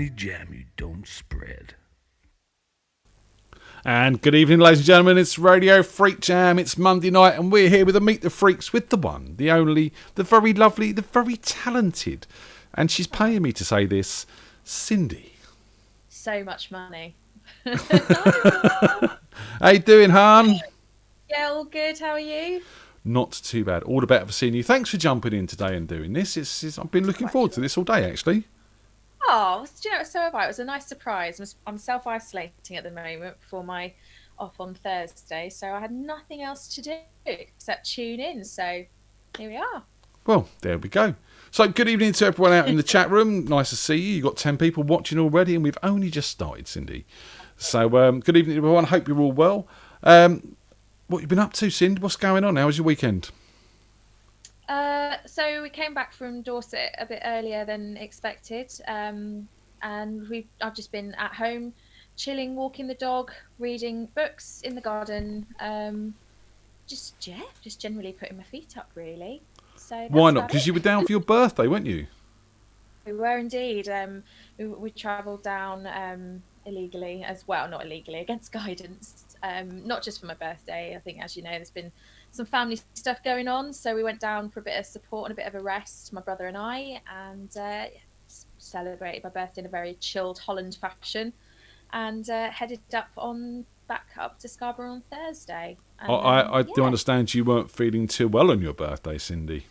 only jam you don't spread. And good evening, ladies and gentlemen. It's Radio Freak Jam. It's Monday night, and we're here with the Meet the Freaks with the one, the only, the very lovely, the very talented, and she's paying me to say this, Cindi. So much money. How you doing, hon? Yeah, all good. How are you? Not too bad. All the better for seeing you. Thanks for jumping in today and doing this. I've been looking forward to this all day, actually. Oh, do you know, so have I. It was a nice surprise. I'm self-isolating at the moment before my off on Thursday, so I had nothing else to do except tune in. So here we are. Well, there we go. So good evening to everyone out in the chat room. Nice to see you. You've got 10 people watching already, and we've only just started, Cindi. So good evening, everyone. Hope you're all well. What you been up to, Cindi? What's going on? How was your weekend? So we came back from Dorset a bit earlier than expected, and I've just been at home, chilling, walking the dog, reading books in the garden, just generally putting my feet up, really. So why not? Because you were down for your birthday, weren't you? We were indeed. We travelled down illegally as well, not illegally, against guidance. Not just for my birthday. I think, as you know, there's been some family stuff going on, so we went down for a bit of support and a bit of a rest, my brother and I, and celebrated my birthday in a very chilled Holland fashion, and headed back up to Scarborough on Thursday. And, I do understand you weren't feeling too well on your birthday, Cindi.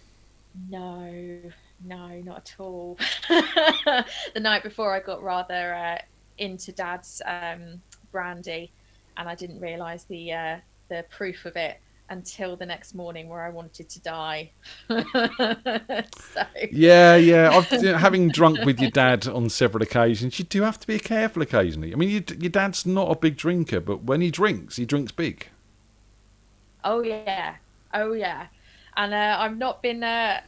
No, not at all. The night before, I got rather into Dad's brandy, and I didn't realise the proof of it until the next morning, where I wanted to die. So. Yeah. Having drunk with your dad on several occasions, you do have to be careful occasionally. I mean, your dad's not a big drinker, but when he drinks big. Oh yeah. And I've not been. I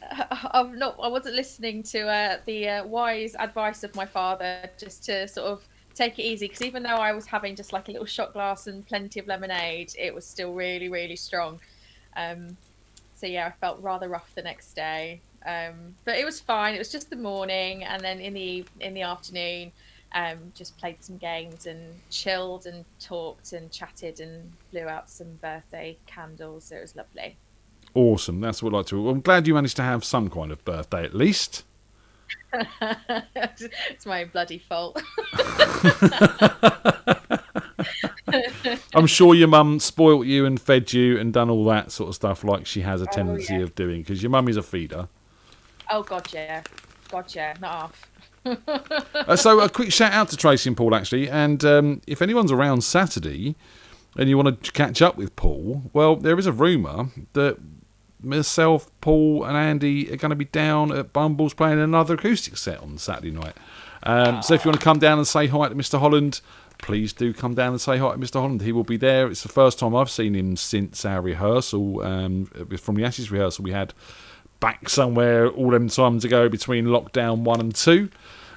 wasn't listening to the wise advice of my father, just to sort of take it easy, because even though I was having just like a little shot glass and plenty of lemonade, it was still really, really strong. So yeah, I felt rather rough the next day, but it was fine. It was just the morning, and then in the afternoon, just played some games and chilled and talked and chatted and blew out some birthday candles. So it was lovely. Awesome. That's what I like to. I'm glad you managed to have some kind of birthday at least. It's my bloody fault. I'm sure your mum spoilt you and fed you and done all that sort of stuff like she has a tendency of doing, because your mum is a feeder. Oh God, yeah, not half. So a quick shout out to Tracy and Paul, actually, and if anyone's around Saturday and you want to catch up with Paul, well, there is a rumour that myself, Paul and Andy are going to be down at Bumbles playing another acoustic set on Saturday night. So if you want to come down and say hi to Mr. Holland, please do come down and say hi to Mr. Holland. He will be there. It's the first time I've seen him since our rehearsal, from the Ashes rehearsal we had back somewhere all them times ago between lockdown 1 and 2.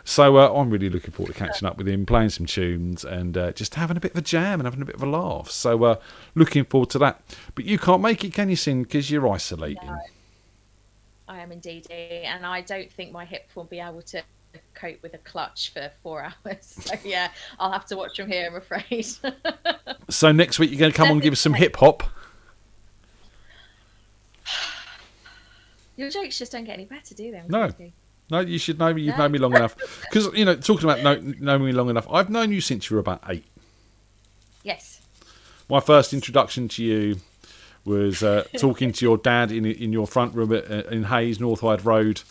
So I'm really looking forward to catching up with him, playing some tunes, and just having a bit of a jam and having a bit of a laugh. So looking forward to that. But you can't make it, can you, Sin? Because you're isolating. No, I am indeed, and I don't think my hip will be able to cope with a clutch for 4 hours. So yeah, I'll have to watch from here, I'm afraid. So next week you're going to come on and give us some hip hop. Your jokes just don't get any better, do they? No, you should know me. You've known me long enough. Because, talking about knowing me long enough, I've known you since you were about 8. Yes. My first introduction to you was talking to your dad in your front room in Hayes, North Hyde Road,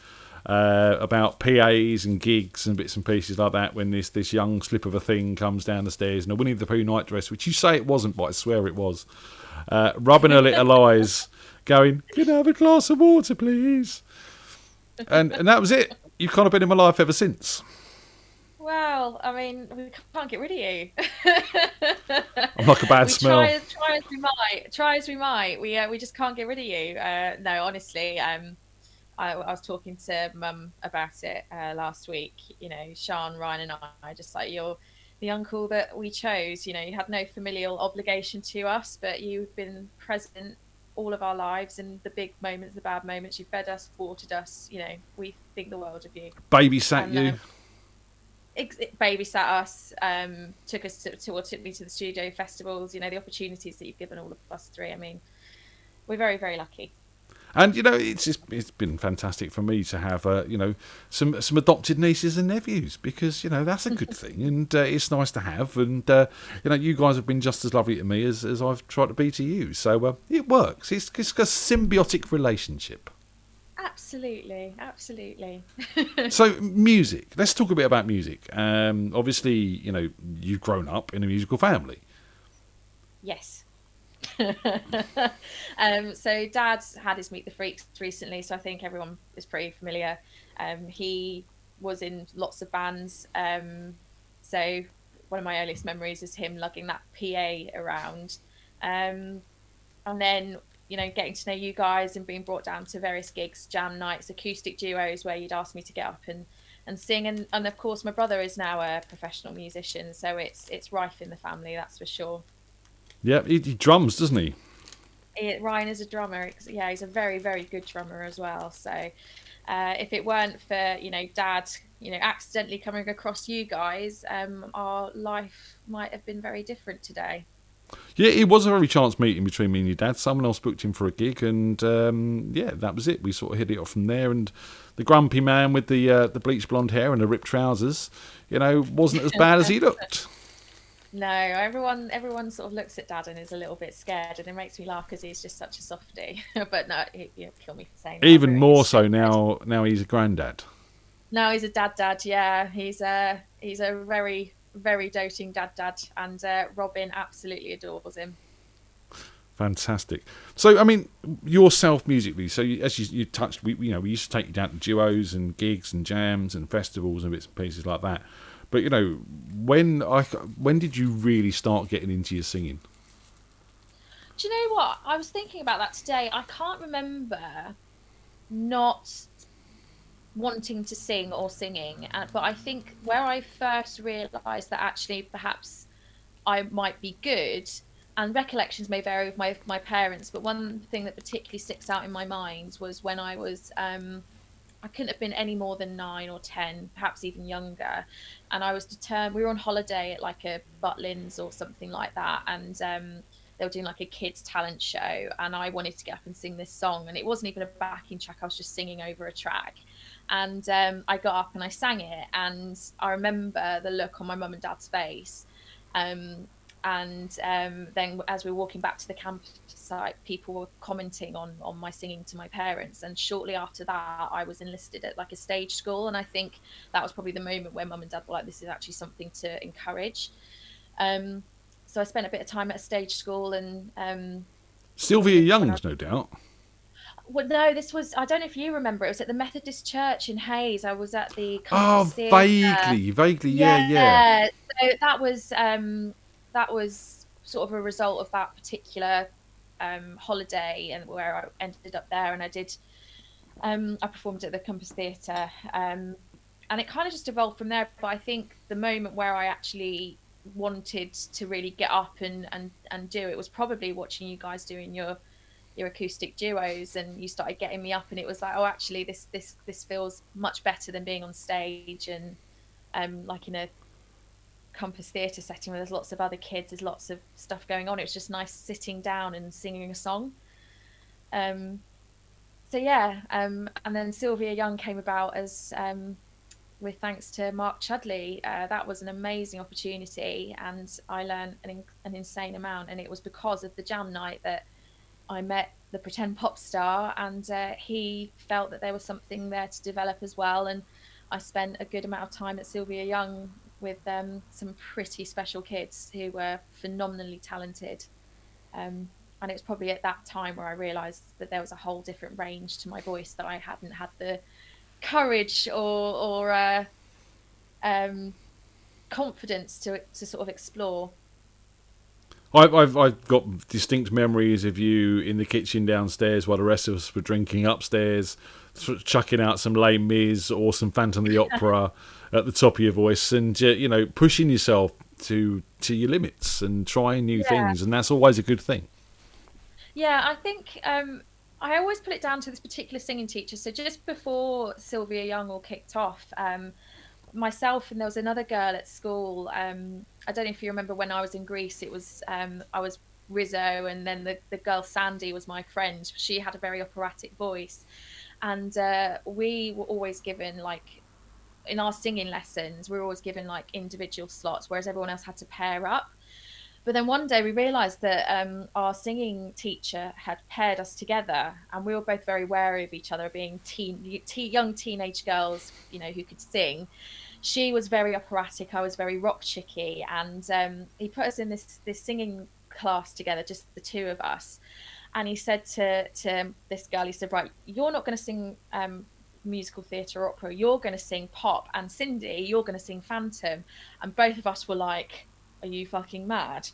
about PAs and gigs and bits and pieces like that, when this young slip of a thing comes down the stairs in a Winnie the Pooh night dress, which you say it wasn't, but I swear it was, rubbing her little eyes, going, "Can I have a glass of water, please?" And that was it. You've kind of been in my life ever since. Well, I mean, we can't get rid of you. I'm like a bad smell. Try as we might. We just can't get rid of you. No, honestly, I was talking to Mum about it last week. Sean, Ryan, and I just like, you're the uncle that we chose. You had no familial obligation to us, but you've been present all of our lives, and the big moments, the bad moments. You fed us, watered us. We think the world of you. Babysat you. babysat us, took us took me to the studio festivals. You know, the opportunities that you've given all of us three. I mean, we're very, very lucky. And it's been fantastic for me to have some adopted nieces and nephews, because that's a good thing, and it's nice to have. And you guys have been just as lovely to me as I've tried to be to you. So it works. It's a symbiotic relationship. Absolutely, absolutely. So music. Let's talk a bit about music. Obviously, you've grown up in a musical family. Yes. So Dad's had his Meet the Freaks recently, so I think everyone is pretty familiar. He was in lots of bands. So one of my earliest memories is him lugging that PA around. And then, getting to know you guys and being brought down to various gigs, jam nights, acoustic duos where you'd ask me to get up and sing. And of course, my brother is now a professional musician, so it's rife in the family, that's for sure. Yeah, he drums, doesn't he? Ryan is a drummer. Yeah, he's a very, very good drummer as well. So if it weren't for, Dad, accidentally coming across you guys, our life might have been very different today. Yeah, it was a very chance meeting between me and your dad. Someone else booked him for a gig, and that was it. We sort of hit it off from there. And the grumpy man with the bleached blonde hair and the ripped trousers, wasn't as bad as he looked. No, everyone sort of looks at Dad and is a little bit scared, and it makes me laugh because he's just such a softie. But no, he'll kill me for saying that. Even more so now. Now he's a granddad. Now he's a dad. Yeah, he's a very, very doting dad, and Robin absolutely adores him. Fantastic. So, I mean, yourself musically. So, as you touched, we used to take you down to duos and gigs and jams and festivals and bits and pieces like that. But when did you really start getting into your singing? Do you know what? I was thinking about that today. I can't remember not wanting to sing or singing, but I think where I first realised that actually perhaps I might be good, and recollections may vary with my parents, but one thing that particularly sticks out in my mind was when I was I couldn't have been any more than 9 or 10, perhaps even younger. And I was determined. We were on holiday at like a Butlins or something like that. And they were doing like a kids talent show. And I wanted to get up and sing this song. And it wasn't even a backing track. I was just singing over a track. And I got up and I sang it. And I remember the look on my mum and dad's face. And then as we were walking back to the campsite, people were commenting on my singing to my parents. And shortly after that, I was enlisted at like a stage school. And I think that was probably the moment where mum and dad were like, this is actually something to encourage. So I spent a bit of time at a stage school. And Sylvia Young's, no doubt. Well, no, this was, I don't know if you remember, it was at the Methodist Church in Hayes. I was at the Compass Theatre. Vaguely, yeah. So that was sort of a result of that particular holiday, and where I ended up there, and I performed at the Compass Theatre, and it kind of just evolved from there. But I think the moment where I actually wanted to really get up and do it was probably watching you guys doing your acoustic duos, and you started getting me up, and it was like, oh, actually this feels much better than being on stage and like in a Compass Theatre setting where there's lots of other kids, there's lots of stuff going on. It was just nice sitting down and singing a song. And then Sylvia Young came about as with thanks to Mark Chudley. That was an amazing opportunity, and I learned an insane amount, and it was because of the jam night that I met the pretend pop star, and he felt that there was something there to develop as well. And I spent a good amount of time at Sylvia Young with some pretty special kids who were phenomenally talented. And it was probably at that time where I realised that there was a whole different range to my voice that I hadn't had the courage or confidence to sort of explore. I've got distinct memories of you in the kitchen downstairs while the rest of us were drinking upstairs, chucking out some Les Mis or some Phantom of the Opera at the top of your voice, and pushing yourself to your limits and trying new things, and that's always a good thing. Yeah, I think I always put it down to this particular singing teacher. So just before Sylvia Young all kicked off, myself and there was another girl at school. I don't know if you remember when I was in Greece. It was I was Rizzo, and then the girl Sandy was my friend. She had a very operatic voice, and we were always given like in our singing lessons, we were always given like individual slots, whereas everyone else had to pair up. But then one day we realised that our singing teacher had paired us together, and we were both very wary of each other, being young teenage girls, you know, who could sing. She was very operatic, I was very rock chicky, and he put us in this singing class together, just the two of us. And he said to this girl, he said, right, you're not going to sing musical theatre or opera, you're going to sing pop, and Cindi, you're going to sing Phantom. And both of us were like, are you fucking mad?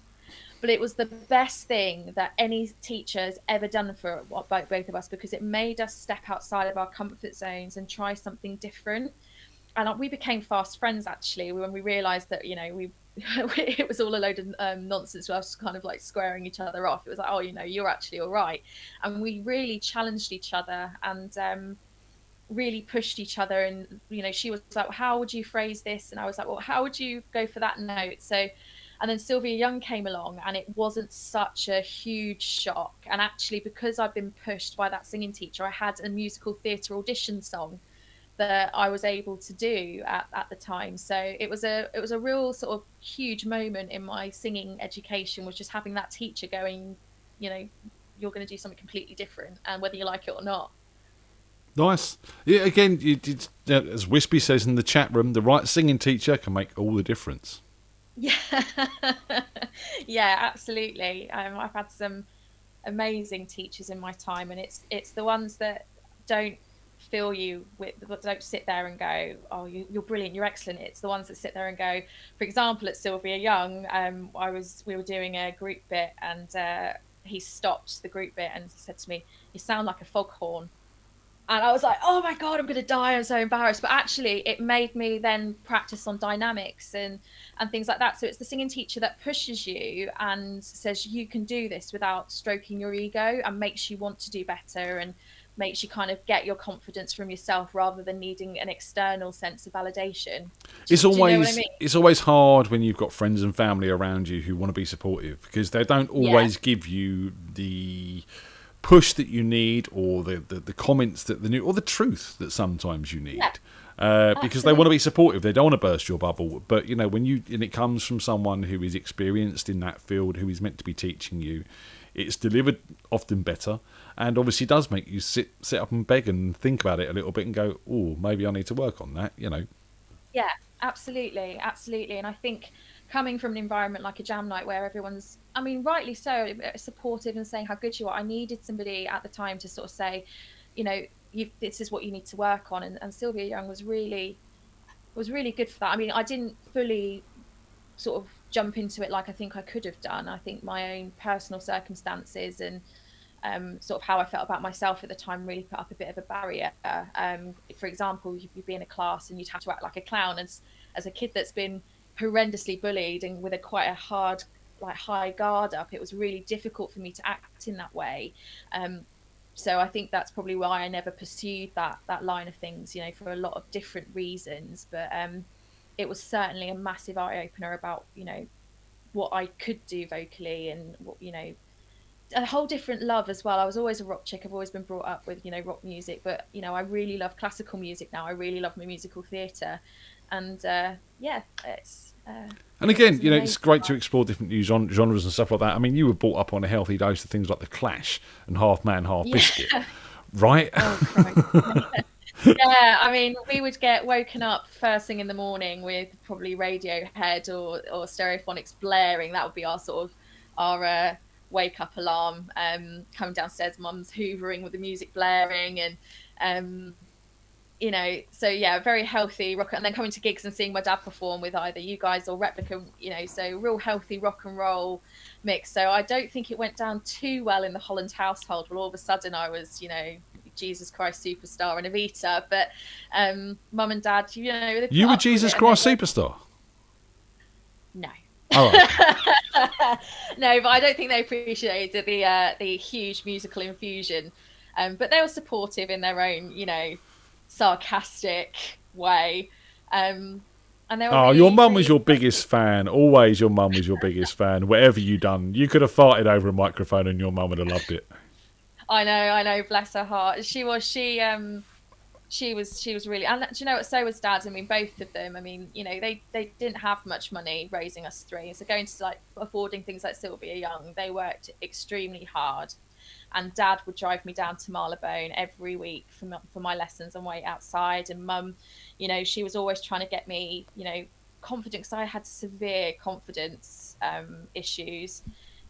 But it was the best thing that any teacher has ever done for both of us, because it made us step outside of our comfort zones and try something different. And we became fast friends, actually, when we realised that, you know, we it was all a load of nonsense. We was kind of like squaring each other off. It was like, oh, you know, you're actually all right. And we really challenged each other and really pushed each other. And, you know, she was like, how would you phrase this? And I was like, well, how would you go for that note? So, and then Sylvia Young came along, and it wasn't such a huge shock. And actually, because I'd been pushed by that singing teacher, I had a musical theatre audition song that I was able to do at the time. So it was a real sort of huge moment in my singing education, was just having that teacher going, you know, you're going to do something completely different, and whether you like it or not. Nice. Yeah, again, as Wispy says in the chat room, the right singing teacher can make all the difference. Yeah, yeah, absolutely. I've had some amazing teachers in my time, and it's the ones that don't fill you with, don't sit there and go, oh, you're brilliant, you're excellent. It's the ones that sit there and go, for example, at Sylvia Young, we were doing a group bit, and he stopped the group bit and he said to me, you sound like a foghorn. And I was like, oh my God, I'm going to die. I'm so embarrassed. But actually, it made me then practice on dynamics and things like that. So it's the singing teacher that pushes you and says, you can do this, without stroking your ego, and makes you want to do better and makes you kind of get your confidence from yourself rather than needing an external sense of validation. It's do you know what I mean? It's always hard when you've got friends and family around you who want to be supportive, because they don't always give you the push that you need, or the comments that or the truth that sometimes you need. Because they want to be supportive, they don't want to burst your bubble. But you know, and it comes from someone who is experienced in that field, who is meant to be teaching you, it's delivered often better, and obviously does make you sit up and beg and think about it a little bit and go, oh, maybe I need to work on that, you know. Yeah, absolutely. And I think coming from an environment like a jam night where everyone's, I mean, rightly so, supportive and saying how good you are, I needed somebody at the time to sort of say, you know, this is what you need to work on. And Sylvia Young was really good for that. I mean, I didn't fully sort of jump into it like I think I could have done. I think my own personal circumstances and sort of how I felt about myself at the time really put up a bit of a barrier. For example, you'd be in a class and you'd have to act like a clown as a kid that's been horrendously bullied and with quite a hard, like, high guard up. It was really difficult for me to act in that way. So I think that's probably why I never pursued that line of things, you know, for a lot of different reasons. But it was certainly a massive eye opener about, you know, what I could do vocally, and what, you know, a whole different love as well. I was always a rock chick. I've always been brought up with, you know, rock music, but, you know, I really love classical music now. I really love my musical theatre. And yeah, it's and again, you know, it's great to explore different new genres and stuff like that. I mean, you were brought up on a healthy dose of things like the Clash and Half Man, Half Biscuit, right? Oh, yeah, I mean, we would get woken up first thing in the morning with probably Radiohead or Stereophonics blaring. That would be our sort of our wake up alarm. Coming downstairs, mum's hoovering with the music blaring, and you know, so yeah, very healthy rock. And then coming to gigs and seeing my dad perform with either you guys or Replica, you know, so real healthy rock and roll mix. So I don't think it went down too well in the Holland household, but all of a sudden I was, you know, Jesus Christ Superstar and Evita. But mum and dad, you know, you were Jesus Christ Superstar? No. Oh, right. No, but I don't think they appreciated the huge musical infusion. But they were supportive in their own, you know, sarcastic way. And they were Oh, really, your mum was really your biggest fan. Always your mum was your biggest fan. Whatever you done, you could have farted over a microphone and your mum would have loved it. I know, bless her heart. She was really, and do you know what, so was dad. I mean, both of them, I mean, you know, they didn't have much money raising us three, so going to like affording things like Sylvia Young, they worked extremely hard. And dad would drive me down to Marylebone every week for my lessons and wait outside. And mum, you know, she was always trying to get me, you know, confident, because I had severe confidence issues.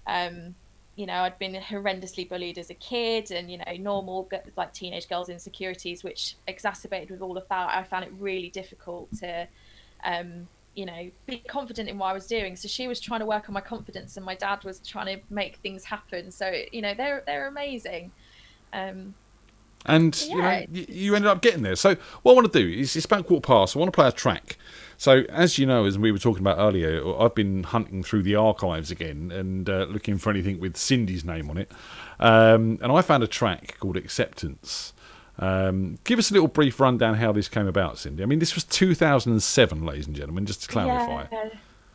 You know, I'd been horrendously bullied as a kid, and, you know, normal like teenage girls' insecurities, which exacerbated with all of that. I found it really difficult to, you know, be confident in what I was doing. So she was trying to work on my confidence, and my dad was trying to make things happen. So, you know, they're amazing. And Yeah. you know, you ended up getting there. So what I want to do is, it's about 1:15. I want to play a track. So as you know, as we were talking about earlier, I've been hunting through the archives again and looking for anything with Cindy's name on it. And I found a track called Acceptance. Give us a little brief rundown how this came about, Cindi. I mean, this was 2007, ladies and gentlemen, just to clarify. Yeah.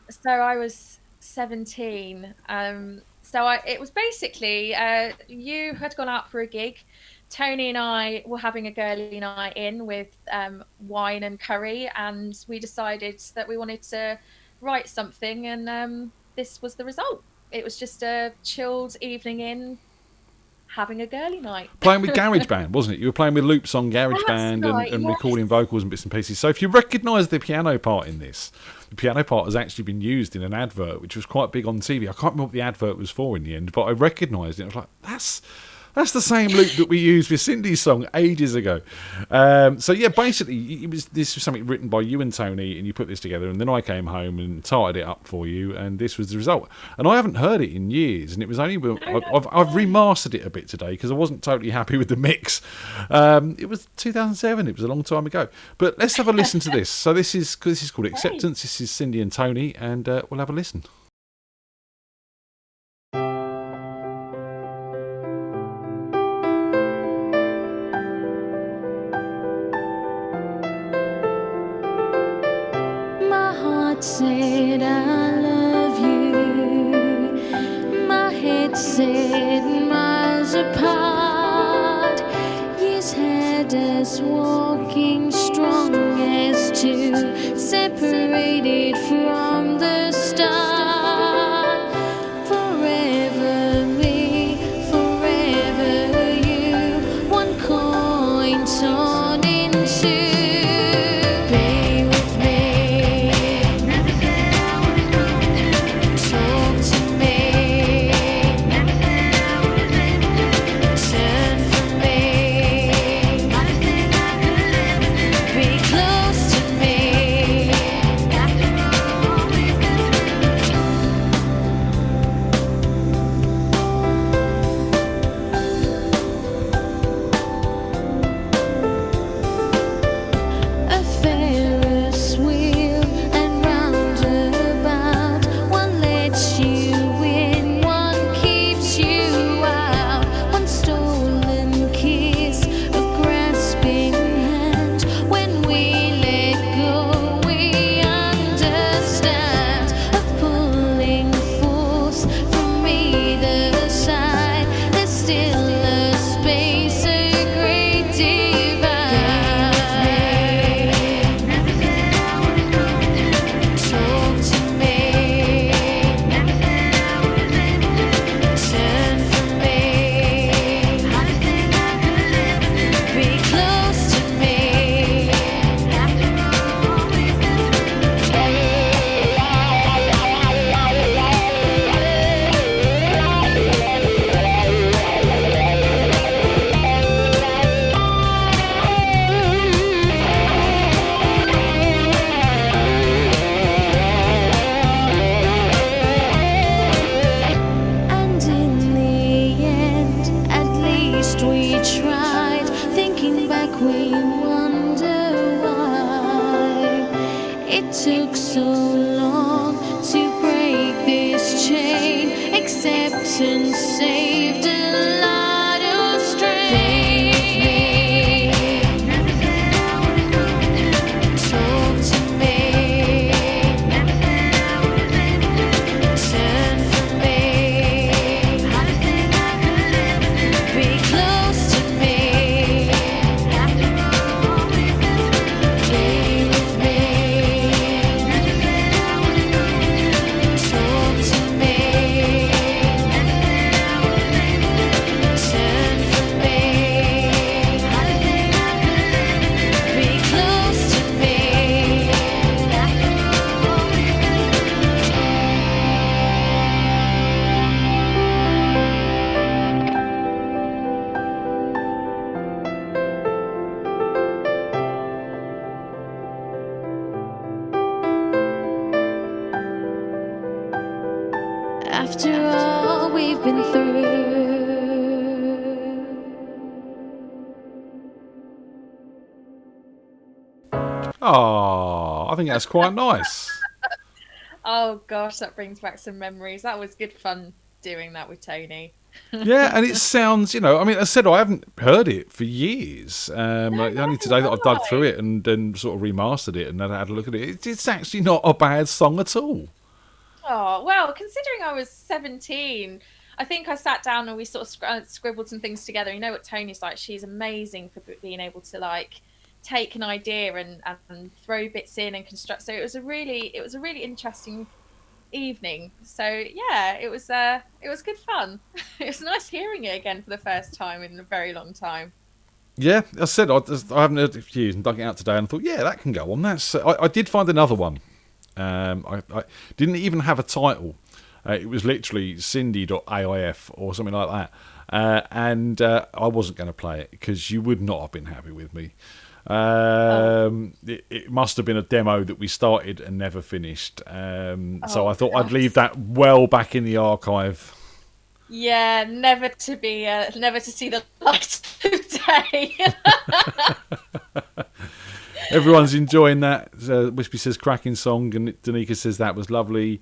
So I was 17. It was basically, you had gone out for a gig. Tony and I were having a girly night in with wine and curry, and we decided that we wanted to write something, and this was the result. It was just a chilled evening in, having a girly night. Playing with GarageBand, wasn't it? You were playing with loops on GarageBand and yes. recording vocals and bits and pieces. So if you recognise the piano part in this, the piano part has actually been used in an advert, which was quite big on TV. I can't remember what the advert was for in the end, but I recognised it. I was like, that's the same loop that we used with Cindy's song ages ago. So yeah, basically, this was something written by you and Tony, and you put this together, and then I came home and tied it up for you, and this was the result. And I haven't heard it in years, and it was only I've remastered it a bit today because I wasn't totally happy with the mix. It was 2007. It was a long time ago. But let's have a listen to this. So this is called Acceptance. This is Cindi and Tony, and we'll have a listen. Said I love you. My head said miles apart. Years had us walking strong as two, separated from the start. Forever me, forever you. One coin torn in two. Took so long to break this chain. Acceptance saved a lot of strain. Talk to me. after all we've been through. Oh, I think that's quite nice. Oh gosh, that brings back some memories. That was good fun doing that with Tony. Yeah, and it sounds, I mean, as I said, I haven't heard it for years. Only today that I've dug through it and then sort of remastered it and then had a look at it. It's actually not a bad song at all. Oh, well, considering I was 17, I think I sat down and we sort of scribbled some things together. You know what Tony's like? She's amazing for being able to like take an idea and throw bits in and construct. So it was a really interesting evening. So yeah, it was good fun. It was nice hearing it again for the first time in a very long time. Yeah, as I said, I haven't heard it for years and dug it out today and I thought, yeah, that can go on. That's I did find another one. I didn't even have a title. It was literally Cindi.aif or something like that. And I wasn't going to play it because you would not have been happy with me. It must have been a demo that we started and never finished. So I thought I'd leave that well back in the archive. Yeah, never to see the light of day. Everyone's enjoying that. Wispy says cracking song, and Danica says that was lovely.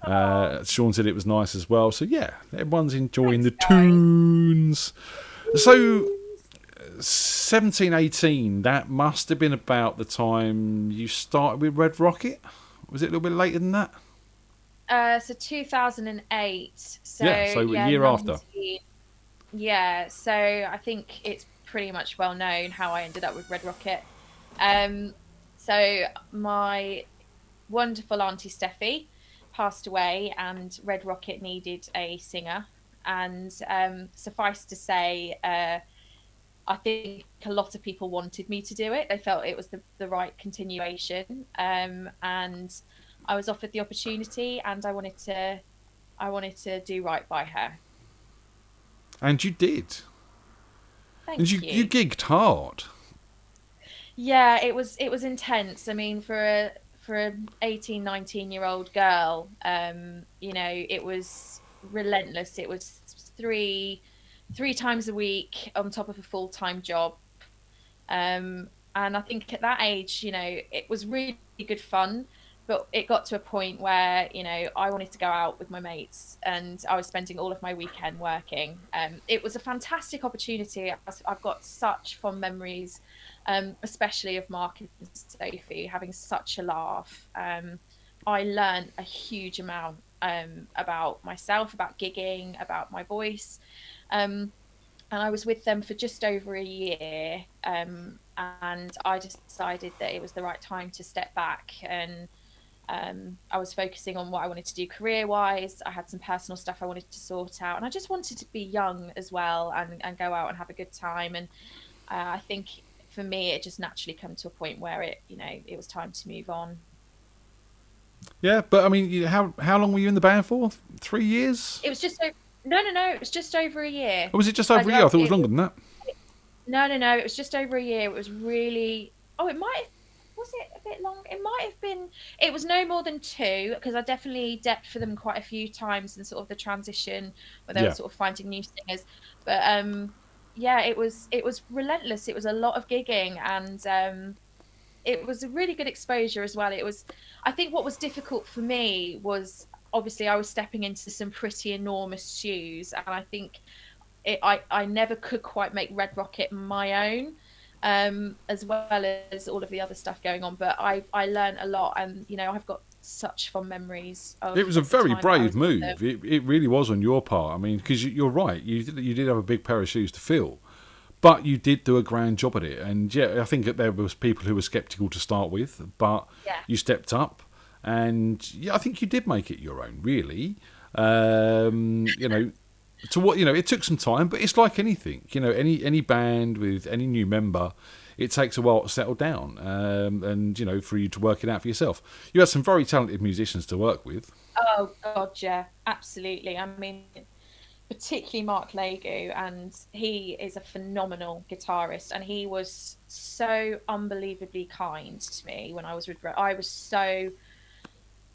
Sean said it was nice as well. So yeah, everyone's enjoying the tunes. So 17, 18, that must have been about the time you started with Red Rocket. Was it a little bit later than that? So 2008. So a year after. Yeah, so I think it's pretty much well known how I ended up with Red Rocket. So my wonderful Auntie Steffi passed away and Red Rocket needed a singer. And suffice to say, I think a lot of people wanted me to do it. They felt it was the right continuation. And I was offered the opportunity and I wanted to do right by her. And you did. Thank you. You gigged hard. Yeah, it was intense. I mean, for a 18, 19-year-old girl, it was relentless. It was three times a week on top of a full-time job. And I think at that age, it was really good fun, but it got to a point where, I wanted to go out with my mates and I was spending all of my weekend working. It was a fantastic opportunity. I've got such fond memories, especially of Mark and Sophie having such a laugh. I learned a huge amount about myself, about gigging, about my voice. And I was with them for just over a year. And I just decided that it was the right time to step back. And I was focusing on what I wanted to do career-wise. I had some personal stuff I wanted to sort out. And I just wanted to be young as well and go out and have a good time. And I think for me, it just naturally come to a point where it was time to move on. Yeah, but I mean, how long were you in the band for? 3 years? It was just no. It was just over a year. Or was it just over a year? I thought it was longer than that. No. It was just over a year. It was really. Oh, it might have. Was it a bit long? It might have been. It was no more than 2 because I definitely depped for them quite a few times in sort of the transition where they were sort of finding new singers. But yeah, it was relentless. It was a lot of gigging and it was a really good exposure as well. It was. I think what was difficult for me was obviously I was stepping into some pretty enormous shoes, and I think I never could quite make Red Rocket my own. As well as all of the other stuff going on, but I learned a lot, and I've got such fond memories of. It was a very brave move. It really was on your part. I mean, because you're right, you did have a big pair of shoes to fill, but you did do a grand job at it. And yeah, I think that there was people who were sceptical to start with, but you stepped up, and yeah, I think you did make it your own. Really, to what it took some time, but it's like anything. Any band with any new member, it takes a while to settle down, and for you to work it out for yourself. You had some very talented musicians to work with. Oh God, yeah, absolutely. I mean, particularly Mark Legu, and he is a phenomenal guitarist, and he was so unbelievably kind to me when I was with.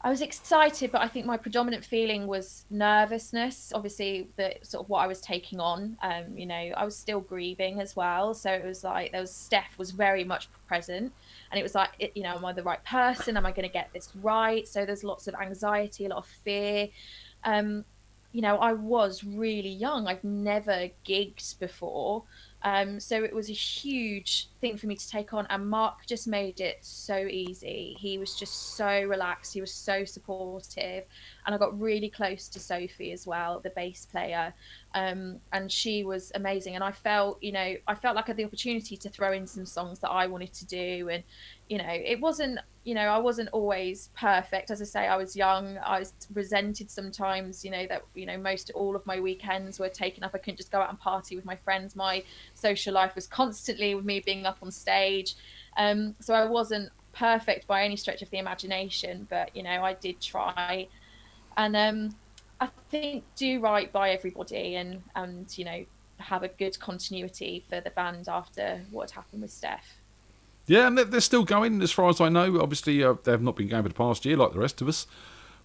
I was excited, but I think my predominant feeling was nervousness. Obviously, the sort of what I was taking on. You know, I was still grieving as well, so it was like Steph was very much present, and it was like, you know, am I the right person? Am I going to get this right? So there's lots of anxiety, a lot of fear. You know, I was really young. I've never gigged before. So it was a huge thing for me to take on. And Mark just made it so easy. He was just so relaxed. He was so supportive. And I got really close to Sophie as well, the bass player. And she was amazing. And I felt, you know, like I had the opportunity to throw in some songs that I wanted to do. And, you know, it wasn't, you know, I wasn't always perfect. As I say, I was young. I was resented sometimes, you know, that, you know, most all of my weekends were taken up. I couldn't just go out and party with my friends. My social life was constantly with me being up on stage. So I wasn't perfect by any stretch of the imagination, but, you know, I did try. And I think do right by everybody and, you know, have a good continuity for the band after what happened with Steph. Yeah, and they're still going, as far as I know. Obviously, they have not been going for the past year like the rest of us.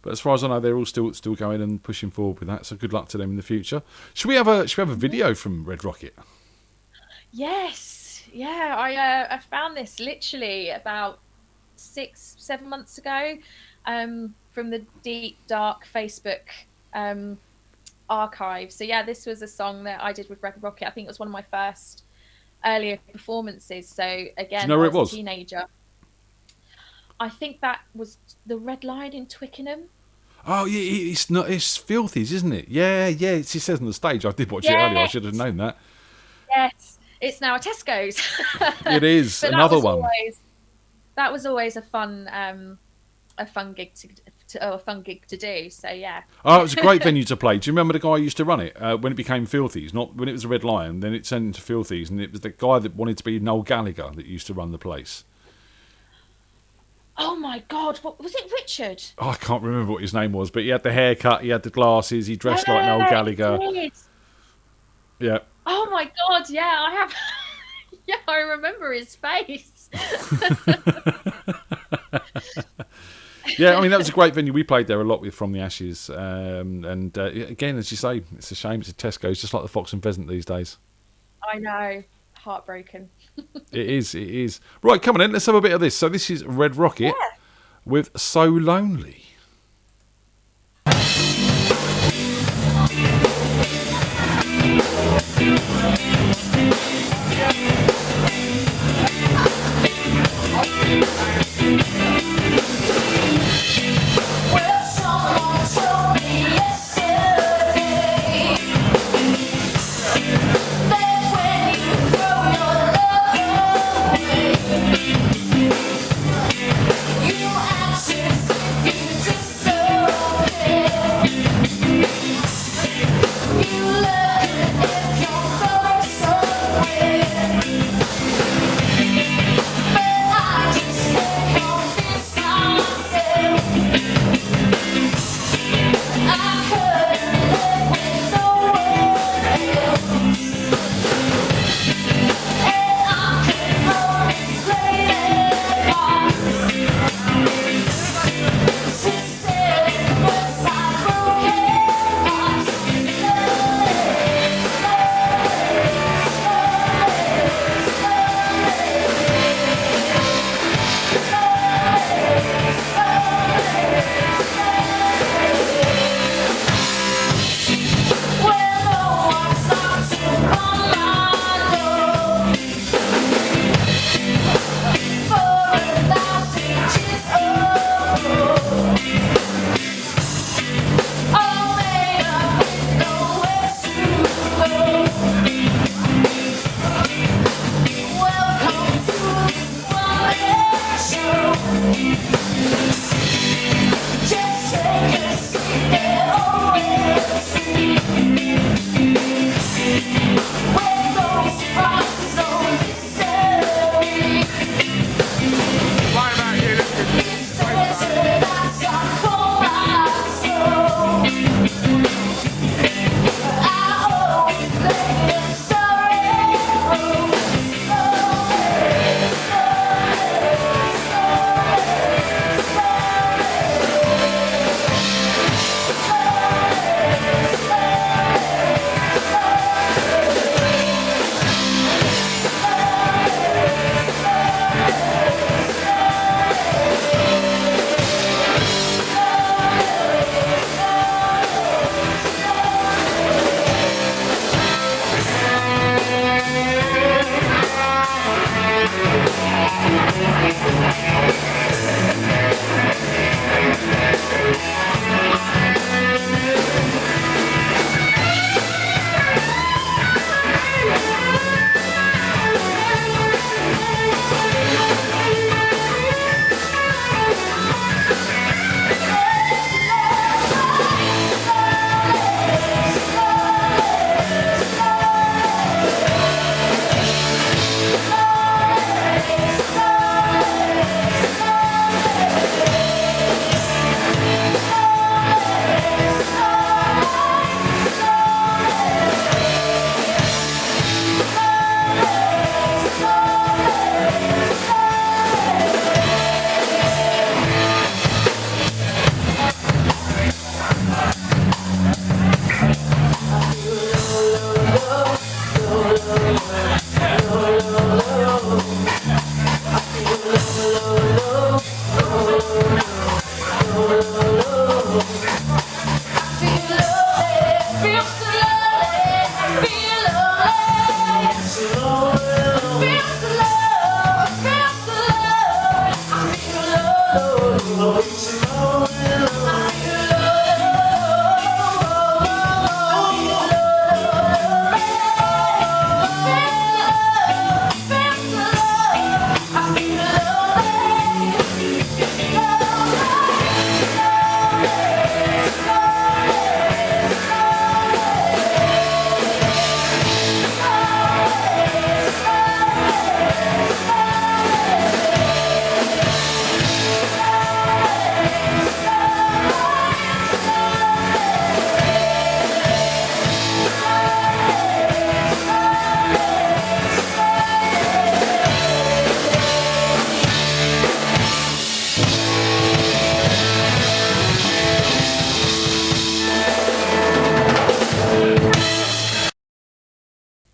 But as far as I know, they're all still going and pushing forward with that. So good luck to them in the future. Should we have a video from Red Rocket? Yes, yeah. I found this literally about 6-7 months ago, from the deep dark Facebook archive. So yeah, this was a song that I did with Red Rocket. I think it was one of my first earlier performances. So again, do you know where it was? A teenager. I think that was the Red Lion in Twickenham. Oh yeah, it's not. It's Filthies, isn't it? Yeah. It says on the stage. I did watch it earlier. I should have known that. Yes, it's now a Tesco's. It is another one. That was always a fun gig to do. So yeah. Oh, it was a great venue to play. Do you remember the guy who used to run it when it became Filthies? Not when it was a Red Lion, then it turned into Filthies, and it was the guy that wanted to be Noel Gallagher that used to run the place. Oh my God! What was it, Richard? Oh, I can't remember what his name was, but he had the haircut, he had the glasses, he dressed like Noel Gallagher. Yeah. Oh my God! Yeah, I have. Yeah, I remember his face. Yeah, I mean, that was a great venue. We played there a lot with From the Ashes. And again, as you say, it's a shame it's a Tesco's, just like the Fox and Pheasant these days. I know. Heartbroken. It is. Right, come on then, let's have a bit of this. So this is Red Rocket with So Lonely. You actions, you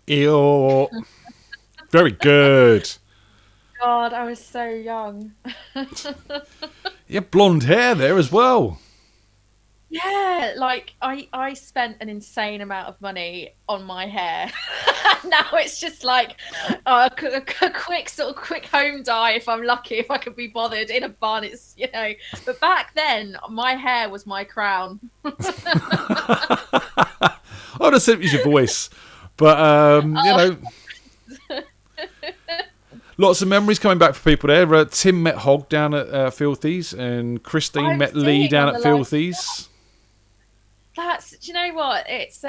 Ew. Very good. God, I was so young. You have blonde hair there as well. Yeah, like I spent an insane amount of money on my hair. Now it's just like a quick home dye if I'm lucky, if I could be bothered in a bun. It's, you know, but back then my hair was my crown. I would have said it was your voice, but you know, lots of memories coming back for people there. Tim met Hogg down at Filthies, and Christine met Lee down at Filthies. That's, do you know what? It's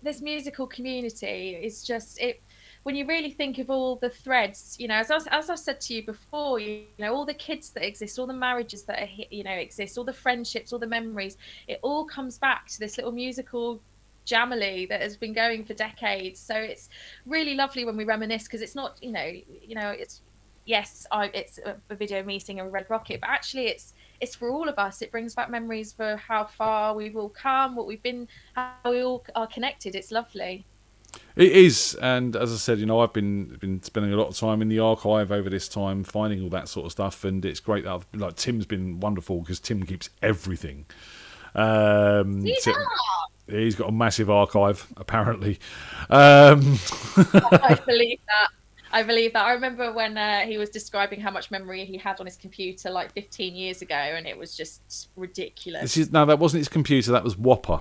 this musical community is just it. When you really think of all the threads, you know, as I said to you before, you know, all the kids that exist, all the marriages that are, you know, exist, all the friendships, all the memories, it all comes back to this little musical jamily that has been going for decades. So it's really lovely when we reminisce, because it's not, you know, it's, yes, it's a video of me singing Red Rocket, but actually it's for all of us. It brings back memories for how far we've all come, what we've been, how we all are connected. It's lovely. It is, and as I said, you know, I've been spending a lot of time in the archive over this time, finding all that sort of stuff, and it's great that like Tim's been wonderful, because Tim keeps everything. He's got a massive archive, apparently. I believe that. I believe that. I remember when he was describing how much memory he had on his computer like 15 years ago, and it was just ridiculous. No, that wasn't his computer. That was Whopper.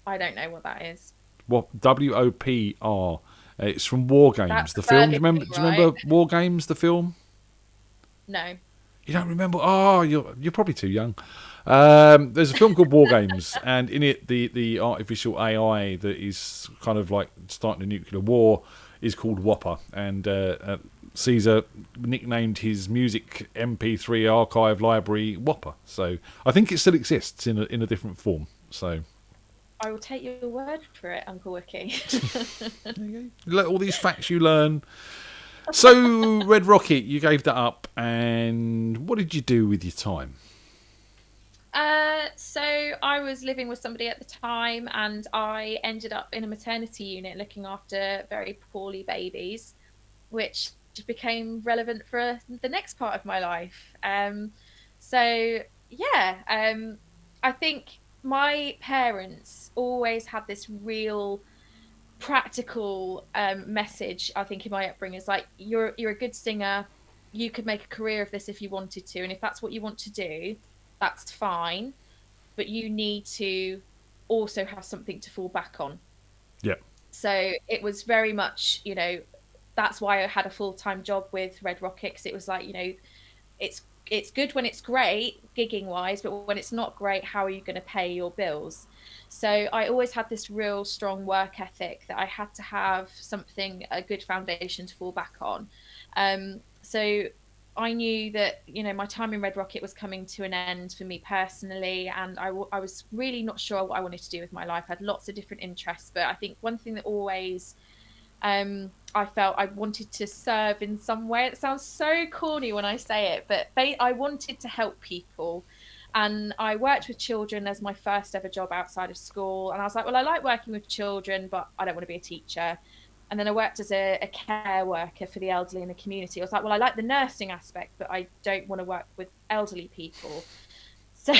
I don't know what that is. WOPR. It's from War Games, That's the film. Do you Burger remember? King, Do you remember War Games, the film? No. You don't remember? Oh, you're probably too young. There's a film called War Games, and in it, the artificial AI that is kind of like starting a nuclear war is called Whopper, and Caesar nicknamed his music MP3 archive library Whopper. So I think it still exists in a different form. So I will take your word for it, Uncle Wiki. all these facts you learn. So Red Rocket, you gave that up, and what did you do with your time? So I was living with somebody at the time, and I ended up in a maternity unit looking after very poorly babies, which became relevant for the next part of my life. I think my parents always had this real practical message. I think in my upbringing is like, you're a good singer, you could make a career of this if you wanted to, and if that's what you want to do, that's fine, but you need to also have something to fall back on. Yeah. So it was very much, you know, that's why I had a full-time job with Red Rocket, because it was like, you know, it's good when it's great gigging wise, but when it's not great, how are you going to pay your bills? So I always had this real strong work ethic that I had to have something, a good foundation to fall back on. So I knew that, you know, my time in Red Rocket was coming to an end for me personally, and I was really not sure what I wanted to do with my life. I had lots of different interests, but I think one thing that always I felt I wanted to serve in some way. It sounds so corny when I say it, but I wanted to help people. And I worked with children as my first ever job outside of school. And I was like, well, I like working with children, but I don't want to be a teacher. And then I worked as a care worker for the elderly in the community. I was like, well, I like the nursing aspect, but I don't want to work with elderly people. So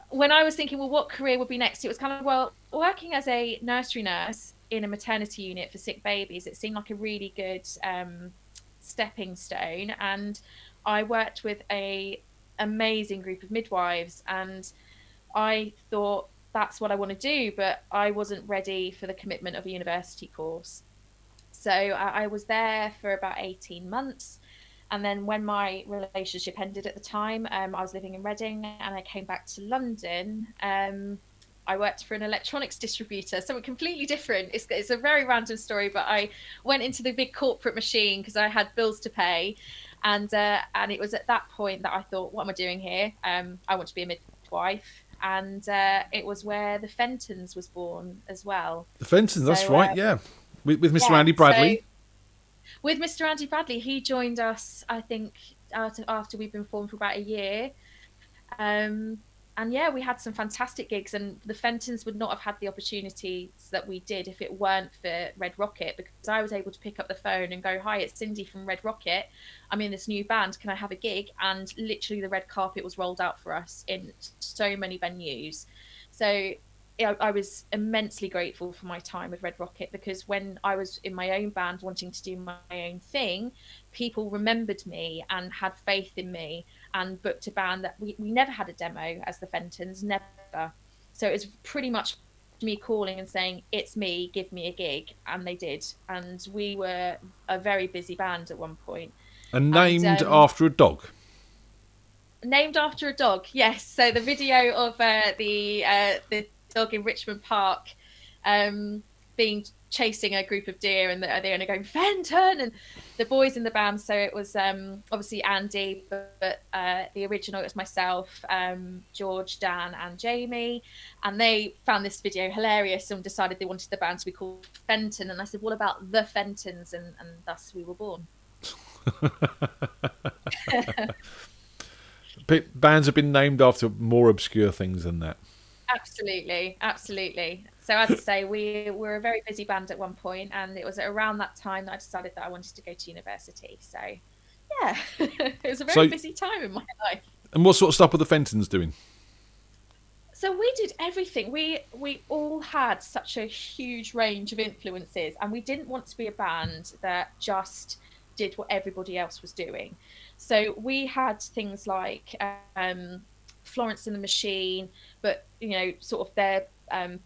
when I was thinking, well, what career would be next? It was kind of, well, working as a nursery nurse in a maternity unit for sick babies, it seemed like a really good stepping stone. And I worked with a amazing group of midwives, and I thought that's what I want to do, but I wasn't ready for the commitment of a university course. So I was there for about 18 months. And then when my relationship ended at the time, I was living in Reading, and I came back to London. I worked for an electronics distributor, something completely different. It's a very random story, but I went into the big corporate machine because I had bills to pay. And it was at that point that I thought, what am I doing here? I want to be a midwife. And it was where the Fentons was born as well. The Fentons, that's right, yeah. With Mr. Andy Bradley. So, with Mr. Andy Bradley, he joined us, I think, after we'd been formed for about a year. And yeah, we had some fantastic gigs, and the Fentons would not have had the opportunities that we did if it weren't for Red Rocket, because I was able to pick up the phone and go, "Hi, it's Cindi from Red Rocket. I'm in this new band. Can I have a gig?" And literally the red carpet was rolled out for us in so many venues. So I was immensely grateful for my time with Red Rocket, because when I was in my own band wanting to do my own thing, people remembered me and had faith in me and booked a band that we never had a demo as the Fentons, never. So it was pretty much me calling and saying, "It's me, give me a gig," and they did. And we were a very busy band at one point. And named after a dog. Named after a dog, yes. So the video of the dog in Richmond Park being chasing a group of deer, and they're only going Fenton, and the boys in the band. So it was obviously Andy, but the original, it was myself, George, Dan, and Jamie, and they found this video hilarious and decided they wanted the band to be called Fenton. And I said, "What about the Fentons?" And thus we were born. Bands have been named after more obscure things than that. Absolutely. So as I say, we were a very busy band at one point, and it was around that time that I decided that I wanted to go to university. So yeah, it was a very busy time in my life. And what sort of stuff were the Fentons doing? So we did everything. We all had such a huge range of influences, and we didn't want to be a band that just did what everybody else was doing. So we had things like Florence and the Machine, but sort of their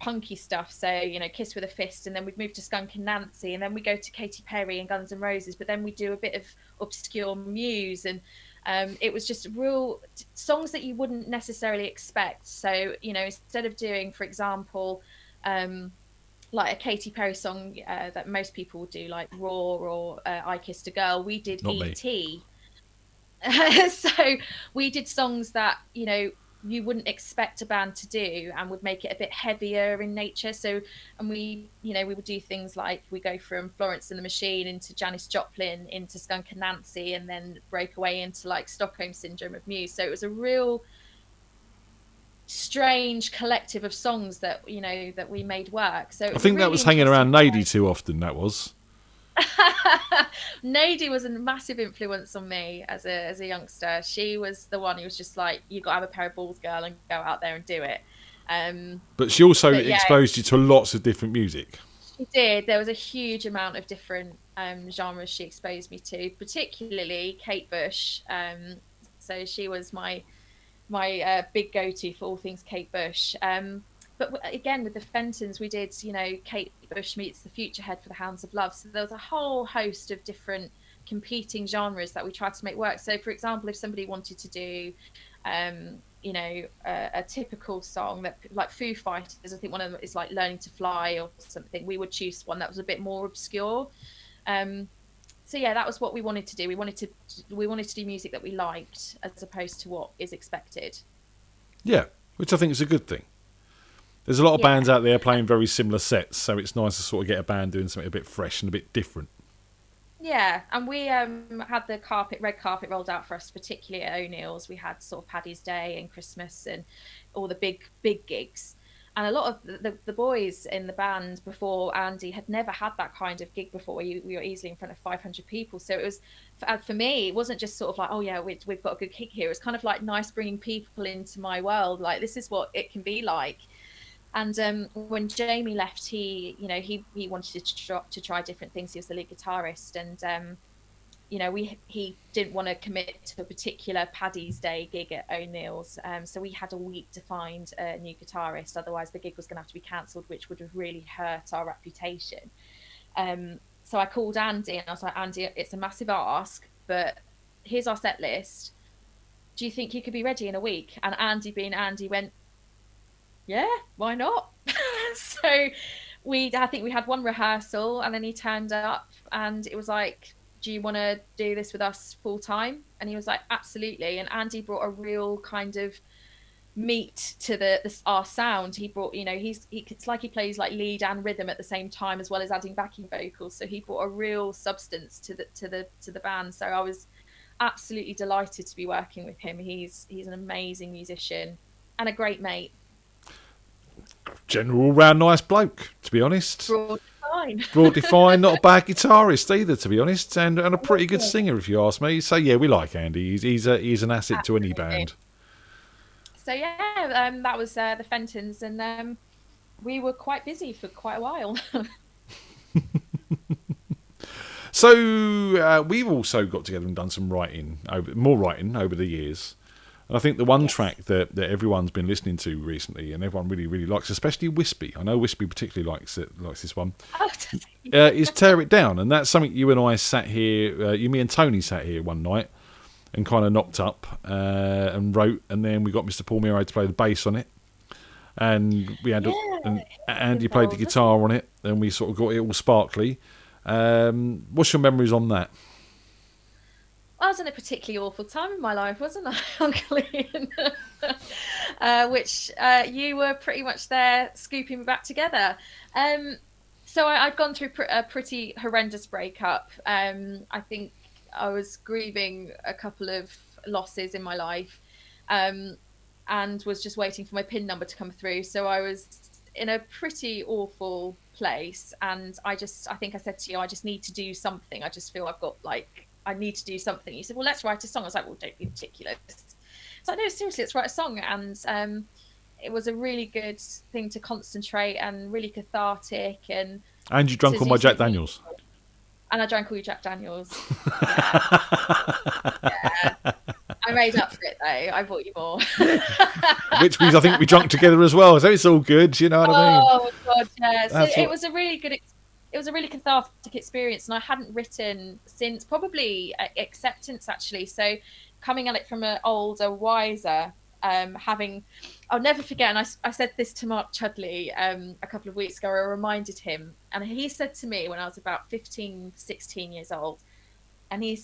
punky stuff. So Kiss with a Fist, and then we'd move to Skunk and Nancy, and then we go to Katy Perry and Guns N' Roses. But then we do a bit of obscure Muse, and it was just real songs that you wouldn't necessarily expect. So instead of doing, for example, like a Katy Perry song that most people would do, like Raw or I Kissed a Girl, we did E.T. So we did songs that you wouldn't expect a band to do, and would make it a bit heavier in nature. So, and we would do things like, we go from Florence and the Machine into Janis Joplin into Skunk and Nancy, and then break away into like Stockholm Syndrome of Muse. So it was a real strange collective of songs that that we made work. So I think that was hanging around Nady too often. That was. Nady was a massive influence on me as a youngster. She was the one who was just like, "You got to have a pair of balls, girl, and go out there and do it." But she also exposed you to lots of different music. She did. There was a huge amount of different genres she exposed me to, particularly Kate Bush. So she was my big go-to for all things Kate Bush. But again, with the Fentons, we did, Kate Bush meets the Futurehead for the Hounds of Love. So there was a whole host of different competing genres that we tried to make work. So, for example, if somebody wanted to do, a typical song that, like Foo Fighters, I think one of them is like Learning to Fly or something, we would choose one that was a bit more obscure. So yeah, that was what we wanted to do. We wanted to do music that we liked, as opposed to what is expected. Yeah, which I think is a good thing. There's a lot of bands out there playing very similar sets, so it's nice to sort of get a band doing something a bit fresh and a bit different. Yeah, and we had the red carpet rolled out for us, particularly at O'Neill's. We had sort of Paddy's Day and Christmas and all the big gigs. And a lot of the boys in the band before Andy had never had that kind of gig before. We were easily in front of 500 people. So it was, for me, it wasn't just sort of like, oh yeah, we've got a good gig here. It's kind of like nice bringing people into my world. Like, this is what it can be like. And when Jamie left, he wanted to try different things. He was the lead guitarist, and he didn't want to commit to a particular Paddy's Day gig at O'Neill's. So we had a week to find a new guitarist. Otherwise, the gig was going to have to be cancelled, which would have really hurt our reputation. So I called Andy, and I was like, "Andy, it's a massive ask, but here's our set list. Do you think you could be ready in a week?" And Andy, being Andy, went, "Yeah, why not?" So I think we had one rehearsal, and then he turned up, and it was like, "Do you want to do this with us full time?" And he was like, "Absolutely." And Andy brought a real kind of meat to our sound. He brought, it's like he plays like lead and rhythm at the same time, as well as adding backing vocals. So he brought a real substance to the band. So I was absolutely delighted to be working with him. He's an amazing musician. and a great mate. General round nice bloke, to be honest. Broadly fine, not a bad guitarist either, to be honest, and a pretty good singer, if you ask me. So yeah, we like Andy. He's an asset to any band. So yeah, that was the Fentons, and we were quite busy for quite a while. So we've also got together and done some more writing over the years. And I think the one track that everyone's been listening to recently, and everyone really, really likes, especially Wispy. I know Wispy particularly likes this one. Is "Tear It Down," and that's something you and I sat here, me and Tony sat here one night and kind of knocked up and wrote, and then we got Mr. Paul Miro to play the bass on it, and we had and Andy played the guitar on it, and we sort of got it all sparkly. What's your memories on that? I was in a particularly awful time in my life, wasn't I, Uncle Ian? Which you were pretty much there scooping me back together. So I'd gone through a pretty horrendous breakup. I think I was grieving a couple of losses in my life, and was just waiting for my PIN number to come through. So I was in a pretty awful place, and I think I said to you, I just need to do something. I just feel I need to do something. You said, well, let's write a song. I was like, well, don't be ridiculous. So I no, seriously, let's write a song. And it was a really good thing to concentrate and really cathartic. And you drank all my Jack Daniels. And I drank all your Jack Daniels. Yeah. I made up for it, though. I bought you more. Which means I think we drank together as well. So it's all good, you know what I mean? Oh, God, yeah. So it was a really good it was a really cathartic experience, and I hadn't written since probably Acceptance, actually. So coming at it from an older, wiser, I'll never forget, and I said this to Mark Chudley a couple of weeks ago. I reminded him, and he said to me when I was about 15, 16 years old, and he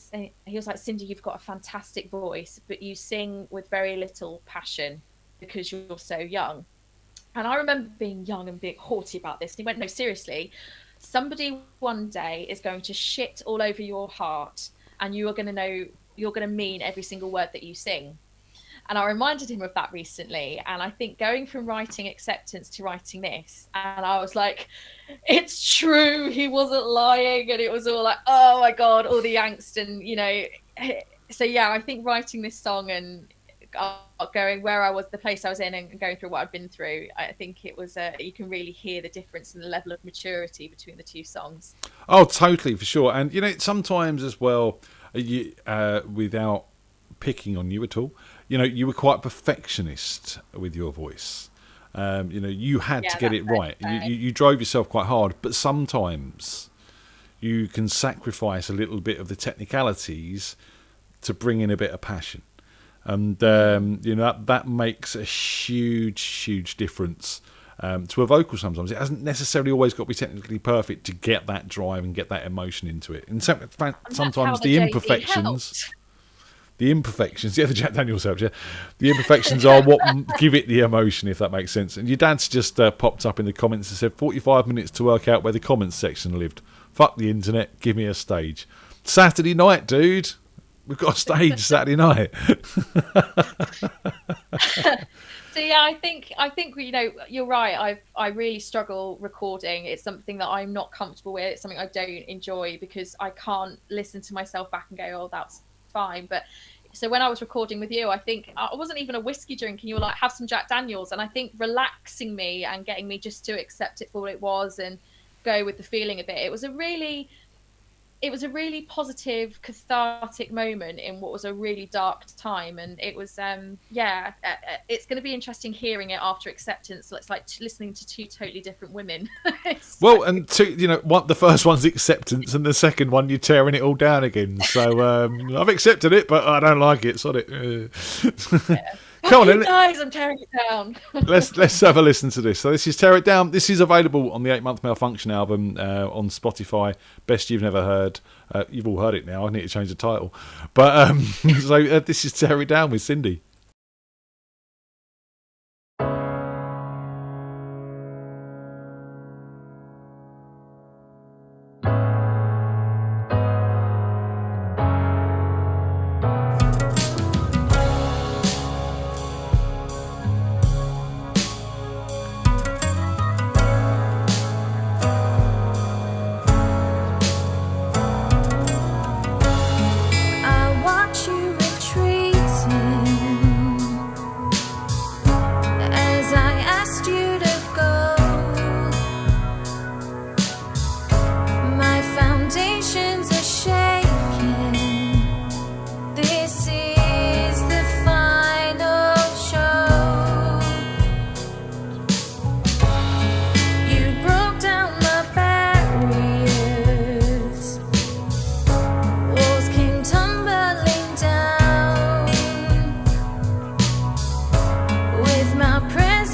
was like, Cindi, you've got a fantastic voice, but you sing with very little passion because you're so young. And I remember being young and being haughty about this. And he went, no, seriously, somebody one day is going to shit all over your heart, and you're going to mean every single word that you sing. And I reminded him of that recently. And I think going from writing Acceptance to writing this, and I was like, it's true, he wasn't lying. And it was all like, oh my God, all the angst. And, so yeah, I think writing this song and going where I was, the place I was in, and going through what I've been through, I think it was you can really hear the difference in the level of maturity between the two songs. Oh, totally, for sure. And sometimes as well, without picking on you at all, you were quite perfectionist with your voice. You had to get it right. You drove yourself quite hard, but sometimes you can sacrifice a little bit of the technicalities to bring in a bit of passion. And that makes a huge difference to a vocal. Sometimes it hasn't necessarily always got to be technically perfect to get that drive and get that emotion into it. And sometimes the imperfections, yeah, the Jack Daniels helps, yeah. The imperfections are what give it the emotion, if that makes sense. And your dad's just popped up in the comments and said 45 minutes to work out where the comments section lived. Fuck the internet, give me a stage. Saturday night, dude. We've got a stage Saturday night. So yeah, I think you're right. I really struggle recording. It's something that I'm not comfortable with. It's something I don't enjoy because I can't listen to myself back and go, oh, that's fine. But so when I was recording with you, I think I wasn't even a whiskey drink, and you were like, have some Jack Daniels. And I think relaxing me and getting me just to accept it for what it was and go with the feeling of it. It was a really positive, cathartic moment in what was a really dark time. And it was, it's going to be interesting hearing it after Acceptance. So it's like listening to two totally different women. Well, and the first one's Acceptance, and the second one you're tearing it all down again. So I've accepted it, but I don't like it. Sorry. Yeah. Come on, then. Guys, I'm tearing it down. Let's have a listen to this. So this is Tear It Down. This is available on the 8 Month Malfunction album on Spotify. Best You've Never Heard. You've all heard it now. I need to change the title. But this is Tear It Down with Cindi.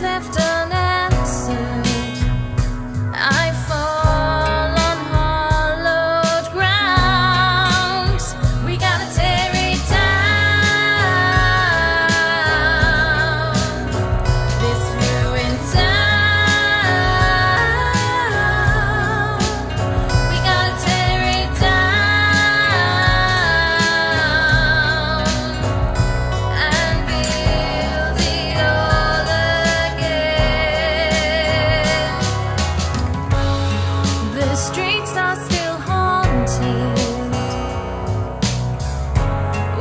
left unanswered. I fall on hollowed ground. We gotta tear it down. This ruined town. We gotta tear it down and build it all again. The streets are still haunted